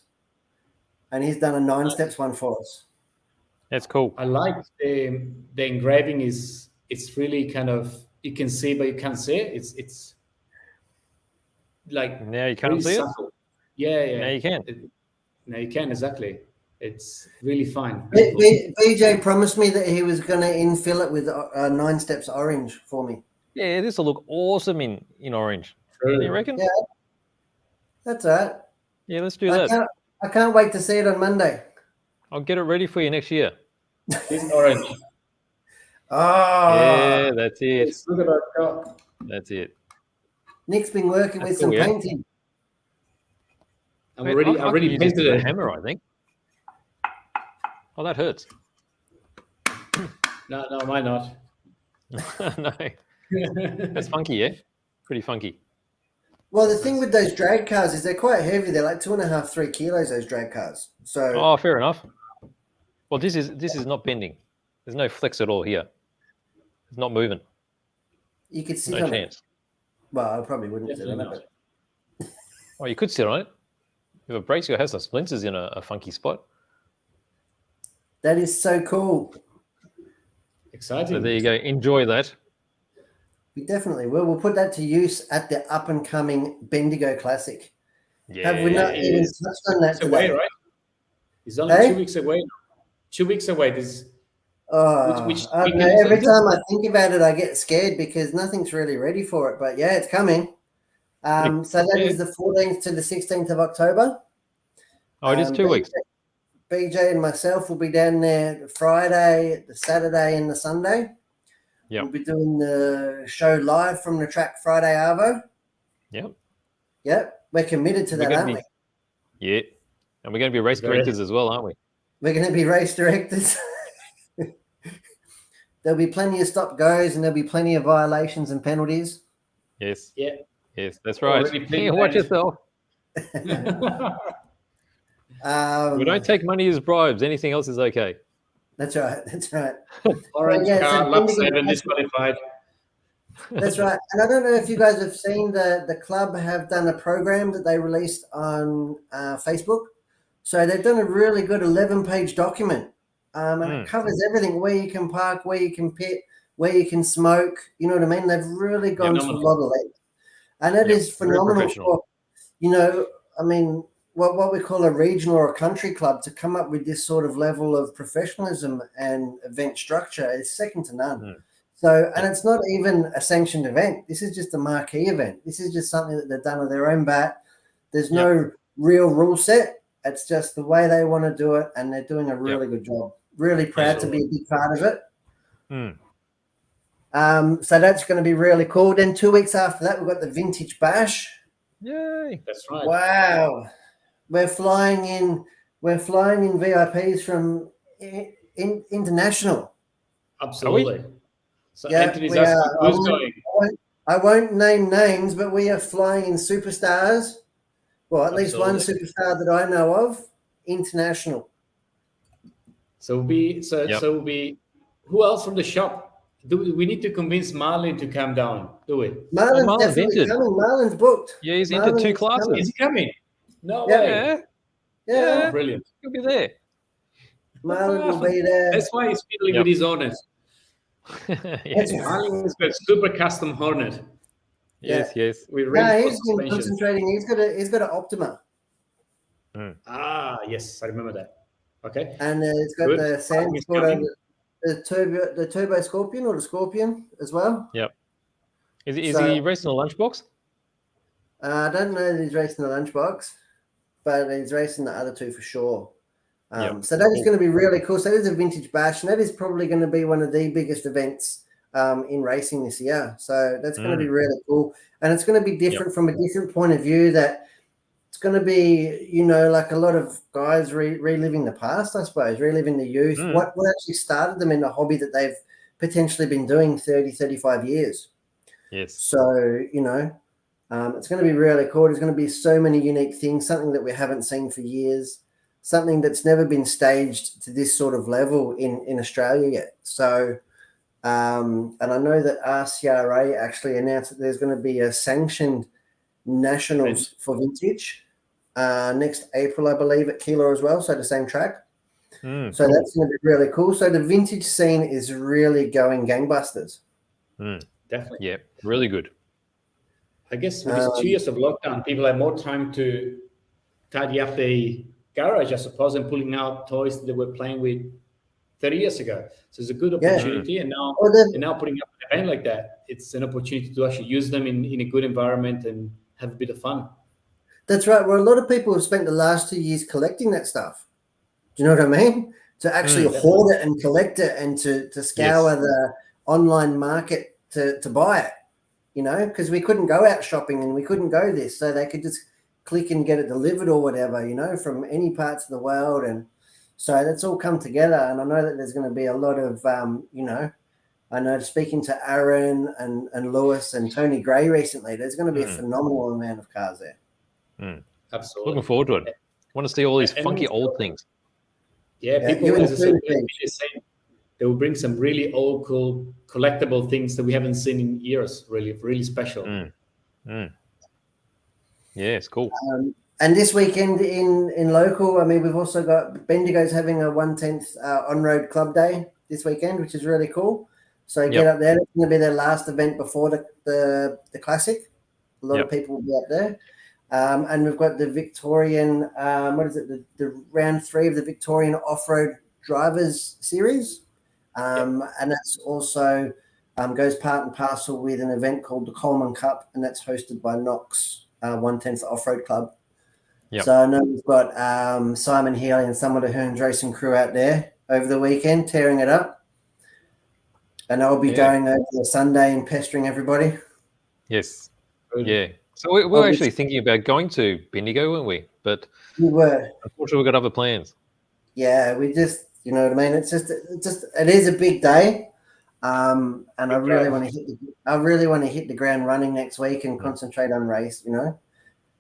and he's done a 9 steps one for us. That's cool. I like the engraving it's really kind of, you can see but you can't see it. It's like now you can't see subtle. it. Yeah. Now you can. Now you can, exactly. It's really fine. BJ promised me that he was going to infill it with 9 steps orange for me. Yeah, this will look awesome in orange. True. You reckon? Yeah, that's all right. Yeah, let's do that. I can't wait to see it on Monday. I'll get it ready for you next year. It's orange. Yeah, that's it. Look at that. That's it. Nick's been working with some painting. I already painted a it. hammer, I think. Oh, that hurts. No, why not? No. That's funky, yeah? Pretty funky. Well, the thing with those drag cars is they're quite heavy. They're like 2.5, 3 kilos, those drag cars. So. Oh, fair enough. Well, this is not bending. There's no flex at all here. It's not moving. You could sit no on chance. it. Well, I probably wouldn't sit on it. Well, you could sit on it. If it breaks, it has some splinters in a funky spot. That is so cool. Exciting. So there you go. Enjoy that. We definitely will. We'll put that to use at the up-and-coming Bendigo Classic. Yeah. Have we not even touched on that today? Away, right? It's only 2 weeks away. 2 weeks away. This. Every time I think about it, I get scared because nothing's really ready for it. But yeah, it's coming. So that is the 14th to the 16th of October. Oh, it is 2 weeks. BJ and myself will be down there the Friday, the Saturday, and the Sunday. Yeah. We'll be doing the show live from the track Friday Arvo. Yep. Yep. We're committed to that, aren't we? Yeah. And we're going to be race directors as well, aren't we? We're going to be race directors. There'll be plenty of stop goes and there'll be plenty of violations and penalties. Yes. Yeah. Yes, that's right. Watch yourself. We don't take money as bribes. Anything else is okay. That's right. That's right. Orange car, lap 7, disqualified. That's right. And I don't know if you guys have seen the club have done a program that they released on Facebook. So they've done a really good 11-page document. And it covers everything, where you can park, where you can pit, where you can smoke. You know what I mean? They've really gone to a lot of length. And it is phenomenal for, what we call a regional or a country club to come up with this sort of level of professionalism and event structure is second to none. So, and it's not even a sanctioned event. This is just a marquee event. This is just something that they've done with their own bat. There's no real rule set. It's just the way they want to do it, and they're doing a really good job. Really proud to be a big part of it. So that's going to be really cool. Then 2 weeks after that, we've got the Vintage Bash Yay! That's right. Wow. We're flying in VIPs from international. Absolutely. So Yeah, Anthony's we asking are. who's going. I won't name names, but we are flying in superstars. Well, at least one Absolutely. superstar that I know of, international. So we'll be who else from the shop? We need to convince Marlin to come down, do we? Marlon's Marlon's definitely entered. coming. Marlon's booked. Yeah, he's entered 2 Marlon's classes. coming. Is he coming? No Yeah. way. Yeah, Yeah, Oh, brilliant. he'll be there. Marlon will be there. That's why he's fiddling Yep. with his Hornet. That's right. Marlin has got super custom Hornet Yes, yes. with No, really he's been concentrating. He's got an Optima, Ah, yes, I remember that. Okay. and it's got Good. the sand He's sport coming. over the turbo Scorpion or the Scorpion as well. Yep. Is So- he racing a lunchbox? I don't know that he's racing the lunchbox, but he's racing the other two for sure. Yep. So that is going to be really cool. So that is a vintage bash, and that is probably going to be one of the biggest events in racing this year. So that's going to be really cool, and it's going to be different from a different point of view. That it's going to be, like a lot of guys reliving the past, I suppose, reliving the youth. What actually started them in the hobby that they've potentially been doing 30, 35 years. Yes. So, it's going to be really cool. There's going to be so many unique things, something that we haven't seen for years, something that's never been staged to this sort of level in Australia yet. So, and I know that RCRA actually announced that there's going to be a sanctioned nationals for vintage next April, I believe, at Kilo as well. So the same track. So cool. that's going to be really cool. So the vintage scene is really going gangbusters. Definitely. Yeah, really good. I guess with these 2 years of lockdown, people have more time to tidy up the garage, I suppose, and pulling out toys that they were playing with 30 years ago. So it's a good opportunity. And now, putting up an event like that, it's an opportunity to actually use them in a good environment and have a bit of fun. That's right. Well, a lot of people have spent the last 2 years collecting that stuff. Do you know what I mean? To actually hoard it and collect it and to scour the online market to buy it, because we couldn't go out shopping and we couldn't go this. So they could just click and get it delivered or whatever, from any parts of the world. And so that's all come together. And I know that there's going to be a lot of, I know speaking to Aaron and Lewis and Tony Gray recently, there's going to be a phenomenal amount of cars there. Absolutely. Looking forward to it. Want to see all these funky old things. Yeah, people, as I said, they will bring some really old, cool, collectible things that we haven't seen in years. Really, really special. Yeah, it's cool. And this weekend in local, I mean, we've also got Bendigo's having a 1/10 on-road club day this weekend, which is really cool. So get up there. It's going to be their last event before the classic. A lot of people will be up there. And we've got the Victorian, the round 3 of the Victorian Off-Road Drivers Series. And that's also goes part and parcel with an event called the Coleman Cup, and that's hosted by Knox 1/10 Off-Road Club. So I know we've got Simon Healy and some of the Hearns racing crew out there over the weekend tearing it up. And I'll be going over the Sunday and pestering everybody. Yes. Yeah. So we were actually thinking about going to Bendigo, weren't we? But we were. Unfortunately, we've got other plans. Yeah, we just, you know what I mean? It is a big day. And I really want to hit the ground running next week and concentrate on race,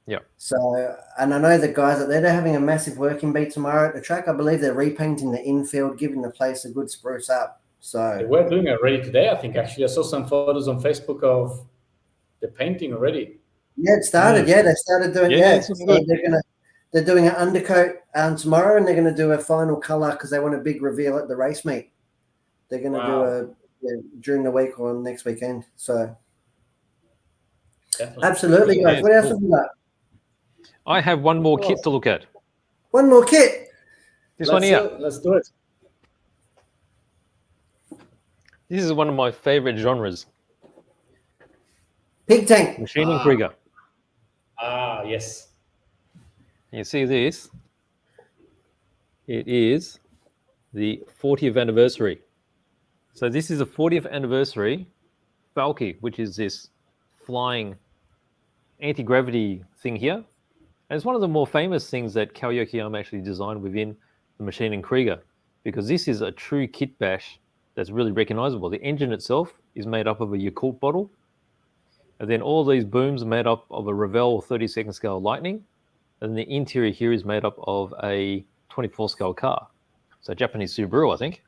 Yeah. So, and I know the guys up there, they're having a massive working beat tomorrow at the track. I believe they're repainting the infield, giving the place a good spruce up. So we're doing it already today, I think. Actually, I saw some photos on Facebook of the painting already. Yeah, it started. Yeah, they started doing. So they're doing an undercoat tomorrow, and they're going to do a final color because they want a big reveal at the race meet. They're going to do during the week or next weekend. So definitely. Absolutely, guys. Yeah, what else have you got? I have one more kit to look at. One more kit. This one here. Let's do it. This is one of my favorite genres. Pig tank. Machining Krieger. Yes. You see this? It is the 40th anniversary. So this is a 40th anniversary Falke, which is this flying anti-gravity thing here. And it's one of the more famous things that Kal Yokoyama actually designed within the machine in Krieger, because this is a true kit bash that's really recognizable. The engine itself is made up of a Yakult bottle, and then all these booms are made up of a Revell 32nd scale Lightning, and the interior here is made up of a 24 scale car. So Japanese Subaru, I think.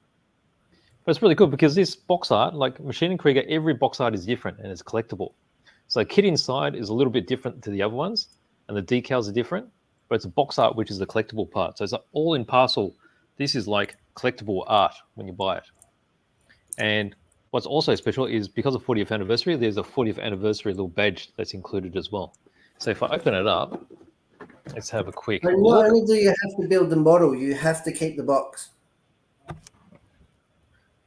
But it's really cool because this box art, like Machine and Krieger, every box art is different and it's collectible. So kit inside is a little bit different to the other ones, and the decals are different, but it's a box art which is the collectible part. So it's like all in parcel. This is like collectible art when you buy it. And what's also special is because of 40th anniversary, there's a 40th anniversary little badge that's included as well. So if I open it up, let's have a quick look. Not only do you have to build the model, you have to keep the box.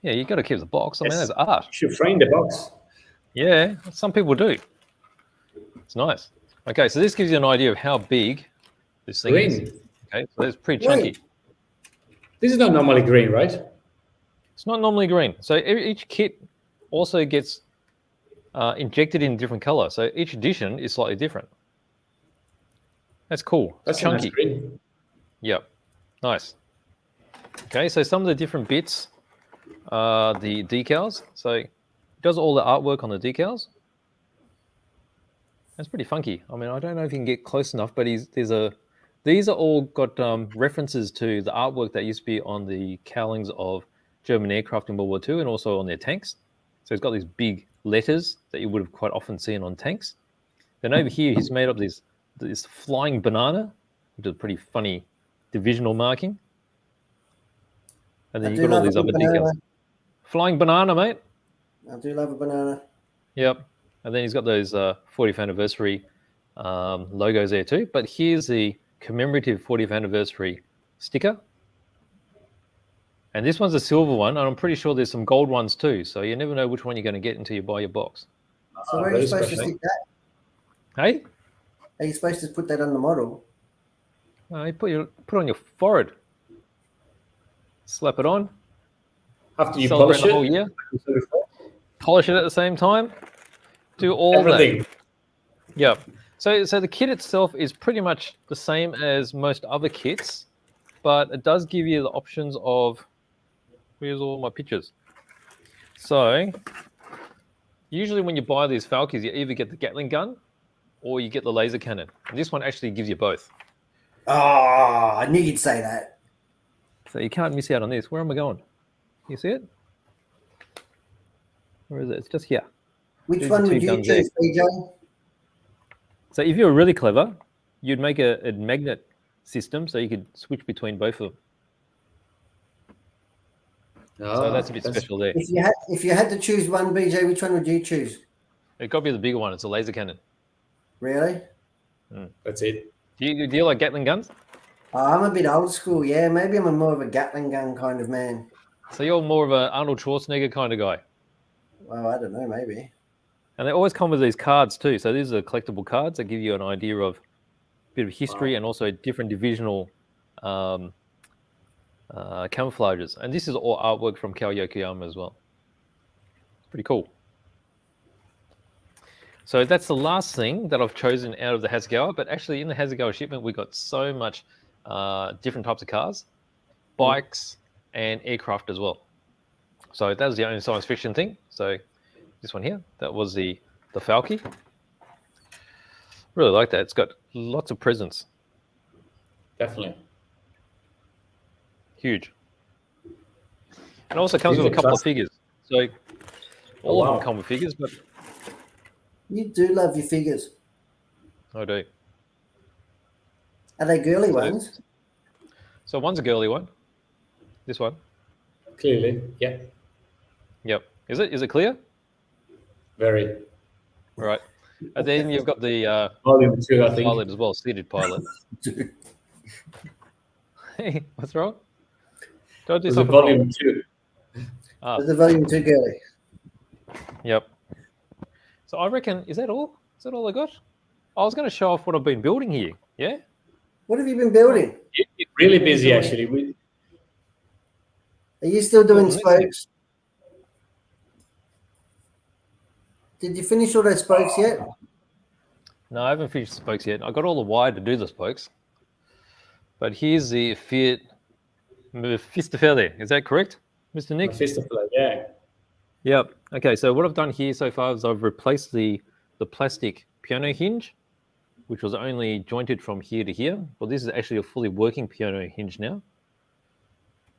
Yeah, you got to keep the box. I mean, that's art. You should frame the box. Yeah, some people do. It's nice. Okay, so this gives you an idea of how big this thing is. Okay, so it's pretty chunky. This is not normally green, right? It's not normally green. So each kit also gets injected in a different color. So each edition is slightly different. That's cool. That's chunky. Nice green. Yep, nice. Okay, so some of the different bits are the decals. So it does all the artwork on the decals. That's pretty funky. I mean, I don't know if you can get close enough, but these are all got references to the artwork that used to be on the cowlings of German aircraft in World War II and also on their tanks. So it's got these big letters that you would have quite often seen on tanks. Then over here, he's made up this flying banana, which is a pretty funny divisional marking. And then you've got all these other decals. Flying banana, mate. I do love a banana. Yep. And then he's got those 40th anniversary logos there too. But here's the commemorative 40th anniversary sticker. And this one's a silver one, and I'm pretty sure there's some gold ones too. So you never know which one you're going to get until you buy your box. So where are you supposed to stick that? Hey? Are you supposed to put that on the model? You put it on your forehead. Slap it on. After you Celebrate polish the it? whole year. Polish it at the same time. Do all Everything. that. Yep. So the kit itself is pretty much the same as most other kits, but it does give you the options of, where's all my pictures? So usually when you buy these Falcons, you either get the Gatling gun or you get the laser cannon. And this one actually gives you both. Oh, I knew you'd say that. So you can't miss out on this. Where am I going? You see it? Where is it? It's just here. Which There's one the would two you guns there. choose, BJ? So if you were really clever, you'd make a magnet system so you could switch between both of them. So that's a bit special there. If you had to choose one, BJ, which one would you choose? It got to be the bigger one. It's a laser cannon. Really? That's it. Do you like Gatling guns? Oh, I'm a bit old school. Yeah, maybe I'm more of a Gatling gun kind of man. So you're more of an Arnold Schwarzenegger kind of guy. Well, I don't know, maybe. And they always come with these cards too. So these are collectible cards that give you an idea of a bit of history and also different divisional camouflages. And this is all artwork from Kal Yokoyama as well. It's pretty cool. So that's the last thing that I've chosen out of the Hasegawa. But actually in the Hasegawa shipment, we got so much different types of cars, bikes, and aircraft as well. So that was the only science fiction thing. So this one here, that was the Falky. Really like that. It's got lots of presents. Definitely. Huge. And also comes with a couple of figures. So all of them come with figures, but You do love your figures. I do. Are they girly ones? So one's a girly one. This one. Clearly, yeah. Yep. Is it clear? Very. All right. And then you've got the Volume 2, I think. pilot as well, seated pilot. Hey, what's wrong? Don't do There's a something volume wrong. 2. There's a volume 2 girly. Yep. So I reckon, is that all? Is that all I got? I was going to show off what I've been building here. Yeah? What have you been building? You're really busy, actually. Are you still doing Well, spokes? Did you finish all those spokes yet? No, I haven't finished the spokes yet. I got all the wire to do the spokes. But here's the Fiat Mephistophele. Is that correct, Mr. Nick? Mephistophele, yeah. Yep. Okay, so what I've done here so far is I've replaced the plastic piano hinge, which was only jointed from here to here. Well, this is actually a fully working piano hinge now.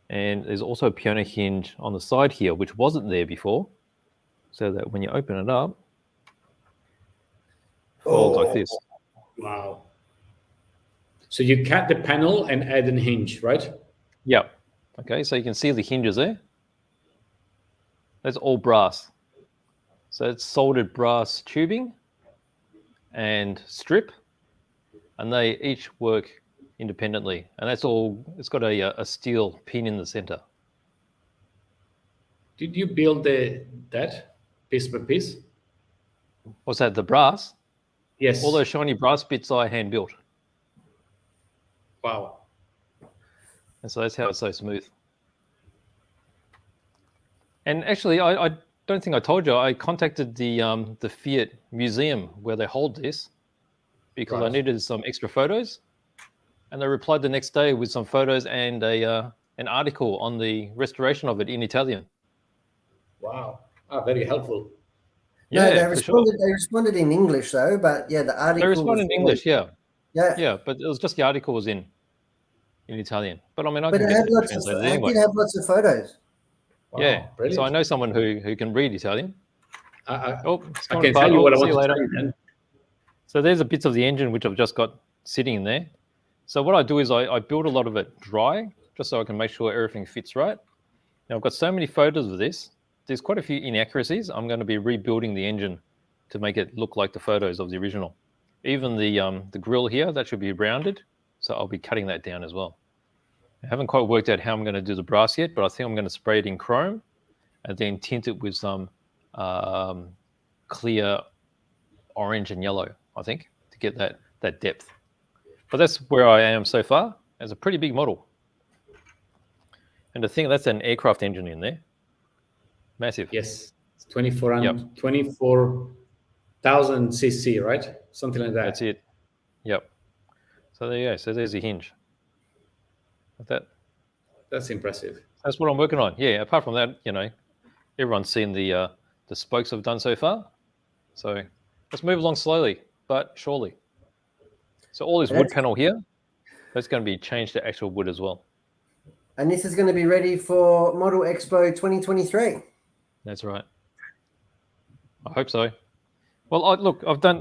And there's also a piano hinge on the side here, which wasn't there before. So that when you open it up, it folds like this. Wow. So you cut the panel and add a hinge, right? Yep. Okay, so you can see the hinges there. That's all brass. So it's soldered brass tubing and strip, and they each work independently. And that's all, it's got a steel pin in the center. Did you build that piece by piece? What's that, the brass? Yes. All those shiny brass bits I hand built. Wow. And so that's how it's so smooth. And actually, I don't think I told you, I contacted the Fiat Museum where they hold this because I needed some extra photos. And they replied the next day with some photos and an article on the restoration of it in Italian. Wow. Very helpful. No, Yeah, they responded in English though, but yeah, the article. They responded in English, yeah. Yeah. Yeah, but it was just the article was in Italian. But I mean, I But can it get had it lots translated of, anyway. it did have lots of photos. Wow, Yeah, brilliant. so I know someone who can read Italian. I It's can going tell you what I See want you to later. tell you then. So there's the bits of the engine which I've just got sitting in there. So what I do is I build a lot of it dry, just so I can make sure everything fits right. Now I've got so many photos of this. There's quite a few inaccuracies. I'm going to be rebuilding the engine to make it look like the photos of the original. Even the grill here, that should be rounded. So I'll be cutting that down as well. I haven't quite worked out how I'm going to do the brass yet, but I think I'm going to spray it in chrome and then tint it with some clear orange and yellow, I think, to get that depth. But that's where I am so far. It's a pretty big model. And I think that's an aircraft engine in there. Massive. Yes, it's 24,000 cc, right? Something like that. That's it. Yep. So there you go. So there's a hinge. Like that. That's impressive. That's what I'm working on. Yeah. Apart from that, everyone's seen the spokes I've done so far. So let's move along slowly but surely. So all this wood panel here, that's going to be changed to actual wood as well. And this is going to be ready for Model Expo 2023. That's right. I hope so. Well,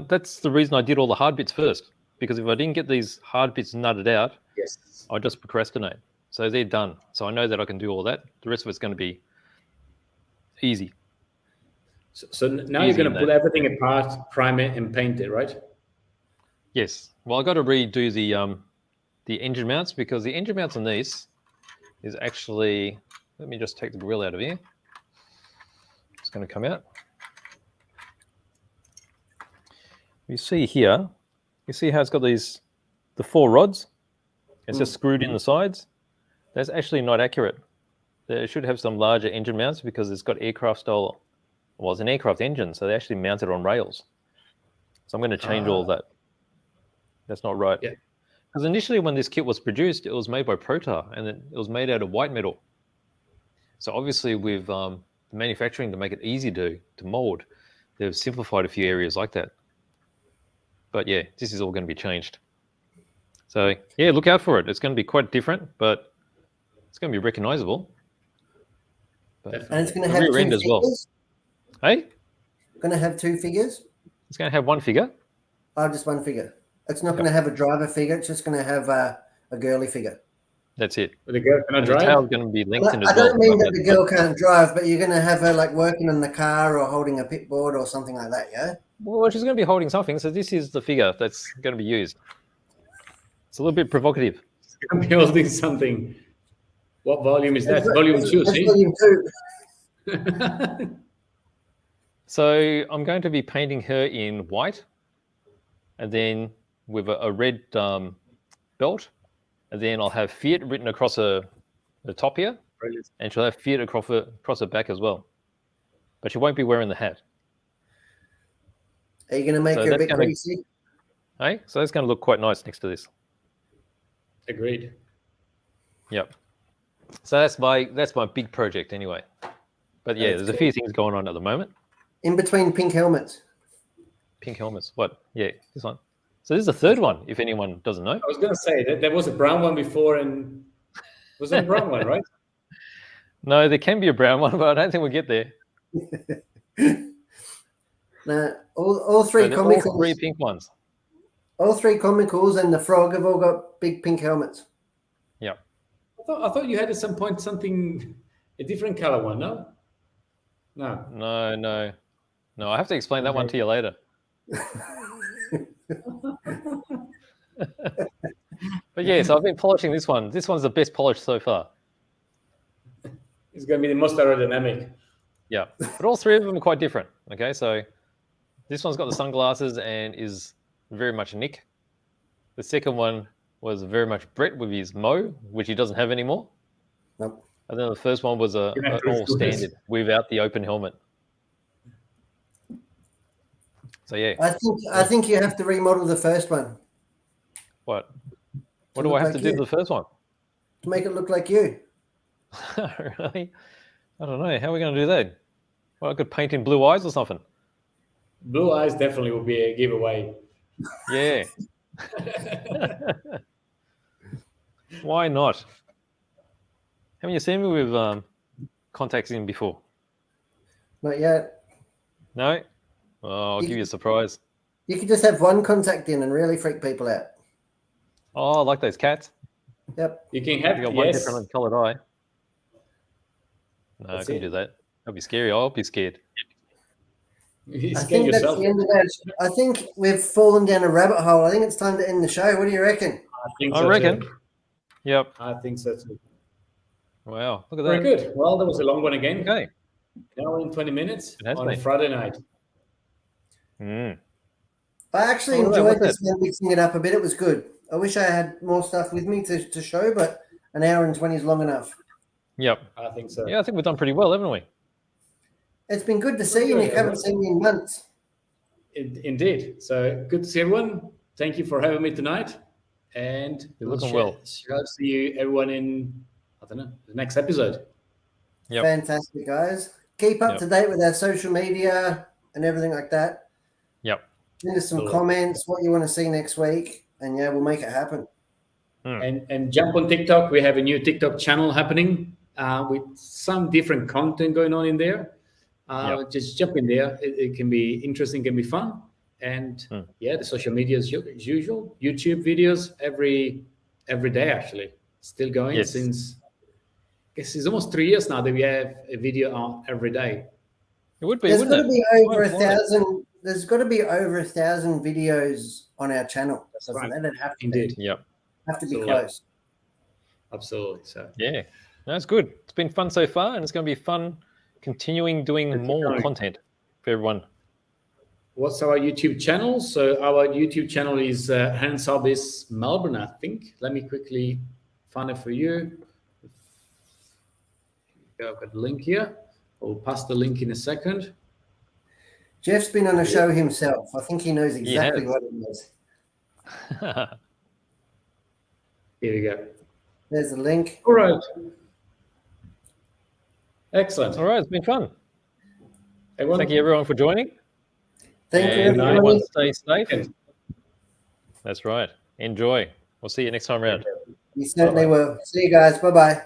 that's the reason I did all the hard bits first, because if I didn't get these hard bits nutted out, yes, I'd just procrastinate. So they're done. So I know that I can do all that. The rest of it's going to be easy. So now you're going to pull everything apart, prime it, and paint it, right? Yes. Well, I got to redo the engine mounts, because the engine mounts on these is actually, let me just take the grill out of here. It's going to come out. You see here, you see how it's got the 4 rods? It's just screwed in the sides. That's actually not accurate. They should have some larger engine mounts because it's got aircraft style. Well, it's an aircraft engine, so they actually mount it on rails. So I'm going to change all that. That's not right. Yeah. Because initially when this kit was produced, it was made by Protar, and it was made out of white metal. So obviously with the manufacturing to make it easy to mold, they've simplified a few areas like that. But yeah, this is all going to be changed. So yeah, look out for it. It's going to be quite different, but it's going to be recognizable. And it's going to have 2 rear end as well. Hey? Going to have 2 figures? It's going to have 1 figure. Oh, just 1 figure. It's not going to have a driver figure. It's just going to have a girly figure. That's it. But the girl cannot drive? The tail's going to be lengthened as well. I don't mean that the girl can't drive, but you're going to have her like working on the car or holding a pit board or something like that, yeah? Well, she's going to be holding something, so this is the figure that's going to be used. It's a little bit provocative. She's going to be holding something. What volume is that? Volume 2, see? Volume 2. So I'm going to be painting her in white, and then with a red belt, and then I'll have Fiat written across the top here. Brilliant. And she'll have Fiat across her back as well. But she won't be wearing the hat. Are you going to make her a bit greasy? Hey, so it's going to look quite nice next to this. Agreed. Yep. So that's my big project anyway. But yeah, there's a few things going on at the moment. In between pink helmets. Pink helmets. What? Yeah, this one. So this is the third one, if anyone doesn't know. I was going to say that there was a brown one before, and was that a brown one, right? No, there can be a brown one, but I don't think we'll get there. No, all three comicals. All three pink ones. All three comicals and the frog have all got big pink helmets. Yep. I thought you had at some point a different color one, no? No. No, I have to explain that one to you later. But yeah, so I've been polishing this one. This one's the best polished so far. It's going to be the most aerodynamic. Yeah, but all three of them are quite different. Okay, so this one's got the sunglasses and is very much Nick. The second one was very much Brett with his Mo, which he doesn't have anymore. Nope. And then the first one was an all standard without the open helmet. So yeah. I think you have to remodel the first one. What do I have to do to the first one? To make it look like you. Really? I don't know. How are we going to do that? Well, I could paint in blue eyes or something. Blue eyes definitely will be a giveaway. Yeah. Why not? Haven't you seen me with contacts in before? Not yet. No? Oh, I'll give you a surprise. You could just have one contact in and really freak people out. Oh, I like those cats. Yep. You can have You got one different coloured eye. No, I couldn't do that. That'd be scary. I'll be scared. You I scare think that's yourself. the end of that. I think we've fallen down a rabbit hole. I think it's time to end the show. What do you reckon? I reckon. Too. Yep. I think so too. Wow, look at Very that. good. Well, that was a long one again. Okay. An hour and 20 minutes on been. a Friday night. Mm. I actually enjoyed this one, mixing it up a bit. It was good. I wish I had more stuff with me to show, but an hour and 20 is long enough. Yep. I think so. Yeah, I think we've done pretty well, haven't we? It's been good to see you, Nick. I haven't seen you in months. Indeed. So good to see everyone. Thank you for having me tonight. And You're looking well. I'll see you everyone in, I don't know, the next episode. Yep. Fantastic, guys. Keep up to date with our social media and everything like that. Yep. Send us some comments, what you want to see next week, and yeah, we'll make it happen. And jump on TikTok. We have a new TikTok channel happening with some different content going on in there. Just jump in there. It can be interesting, can be fun. And the social media as usual. YouTube videos every day, actually. Still going since, I guess it's almost 3 years now that we have a video on every day. It would be, There's got to be over 1,000. There's got to be over 1,000 videos on our channel. That's right. That'd have to Indeed. Yep. Have to be close. Absolutely. So yeah, that's good. It's been fun so far, and it's going to be fun continuing doing more content for everyone. What's our YouTube channel? So our YouTube channel is Hans Hobbies Melbourne, I think. Let me quickly find it for you. I've got the link here. I'll pass the link in a second. Jeff's been on a show himself. I think he knows exactly what it is. Here we go. There's the link. All right. Excellent. All right, it's been fun. Everyone, thank you, everyone, for joining. Thank you, everyone. Stay safe. That's right. Enjoy. We'll see you next time around. You certainly will. See you guys. Bye-bye.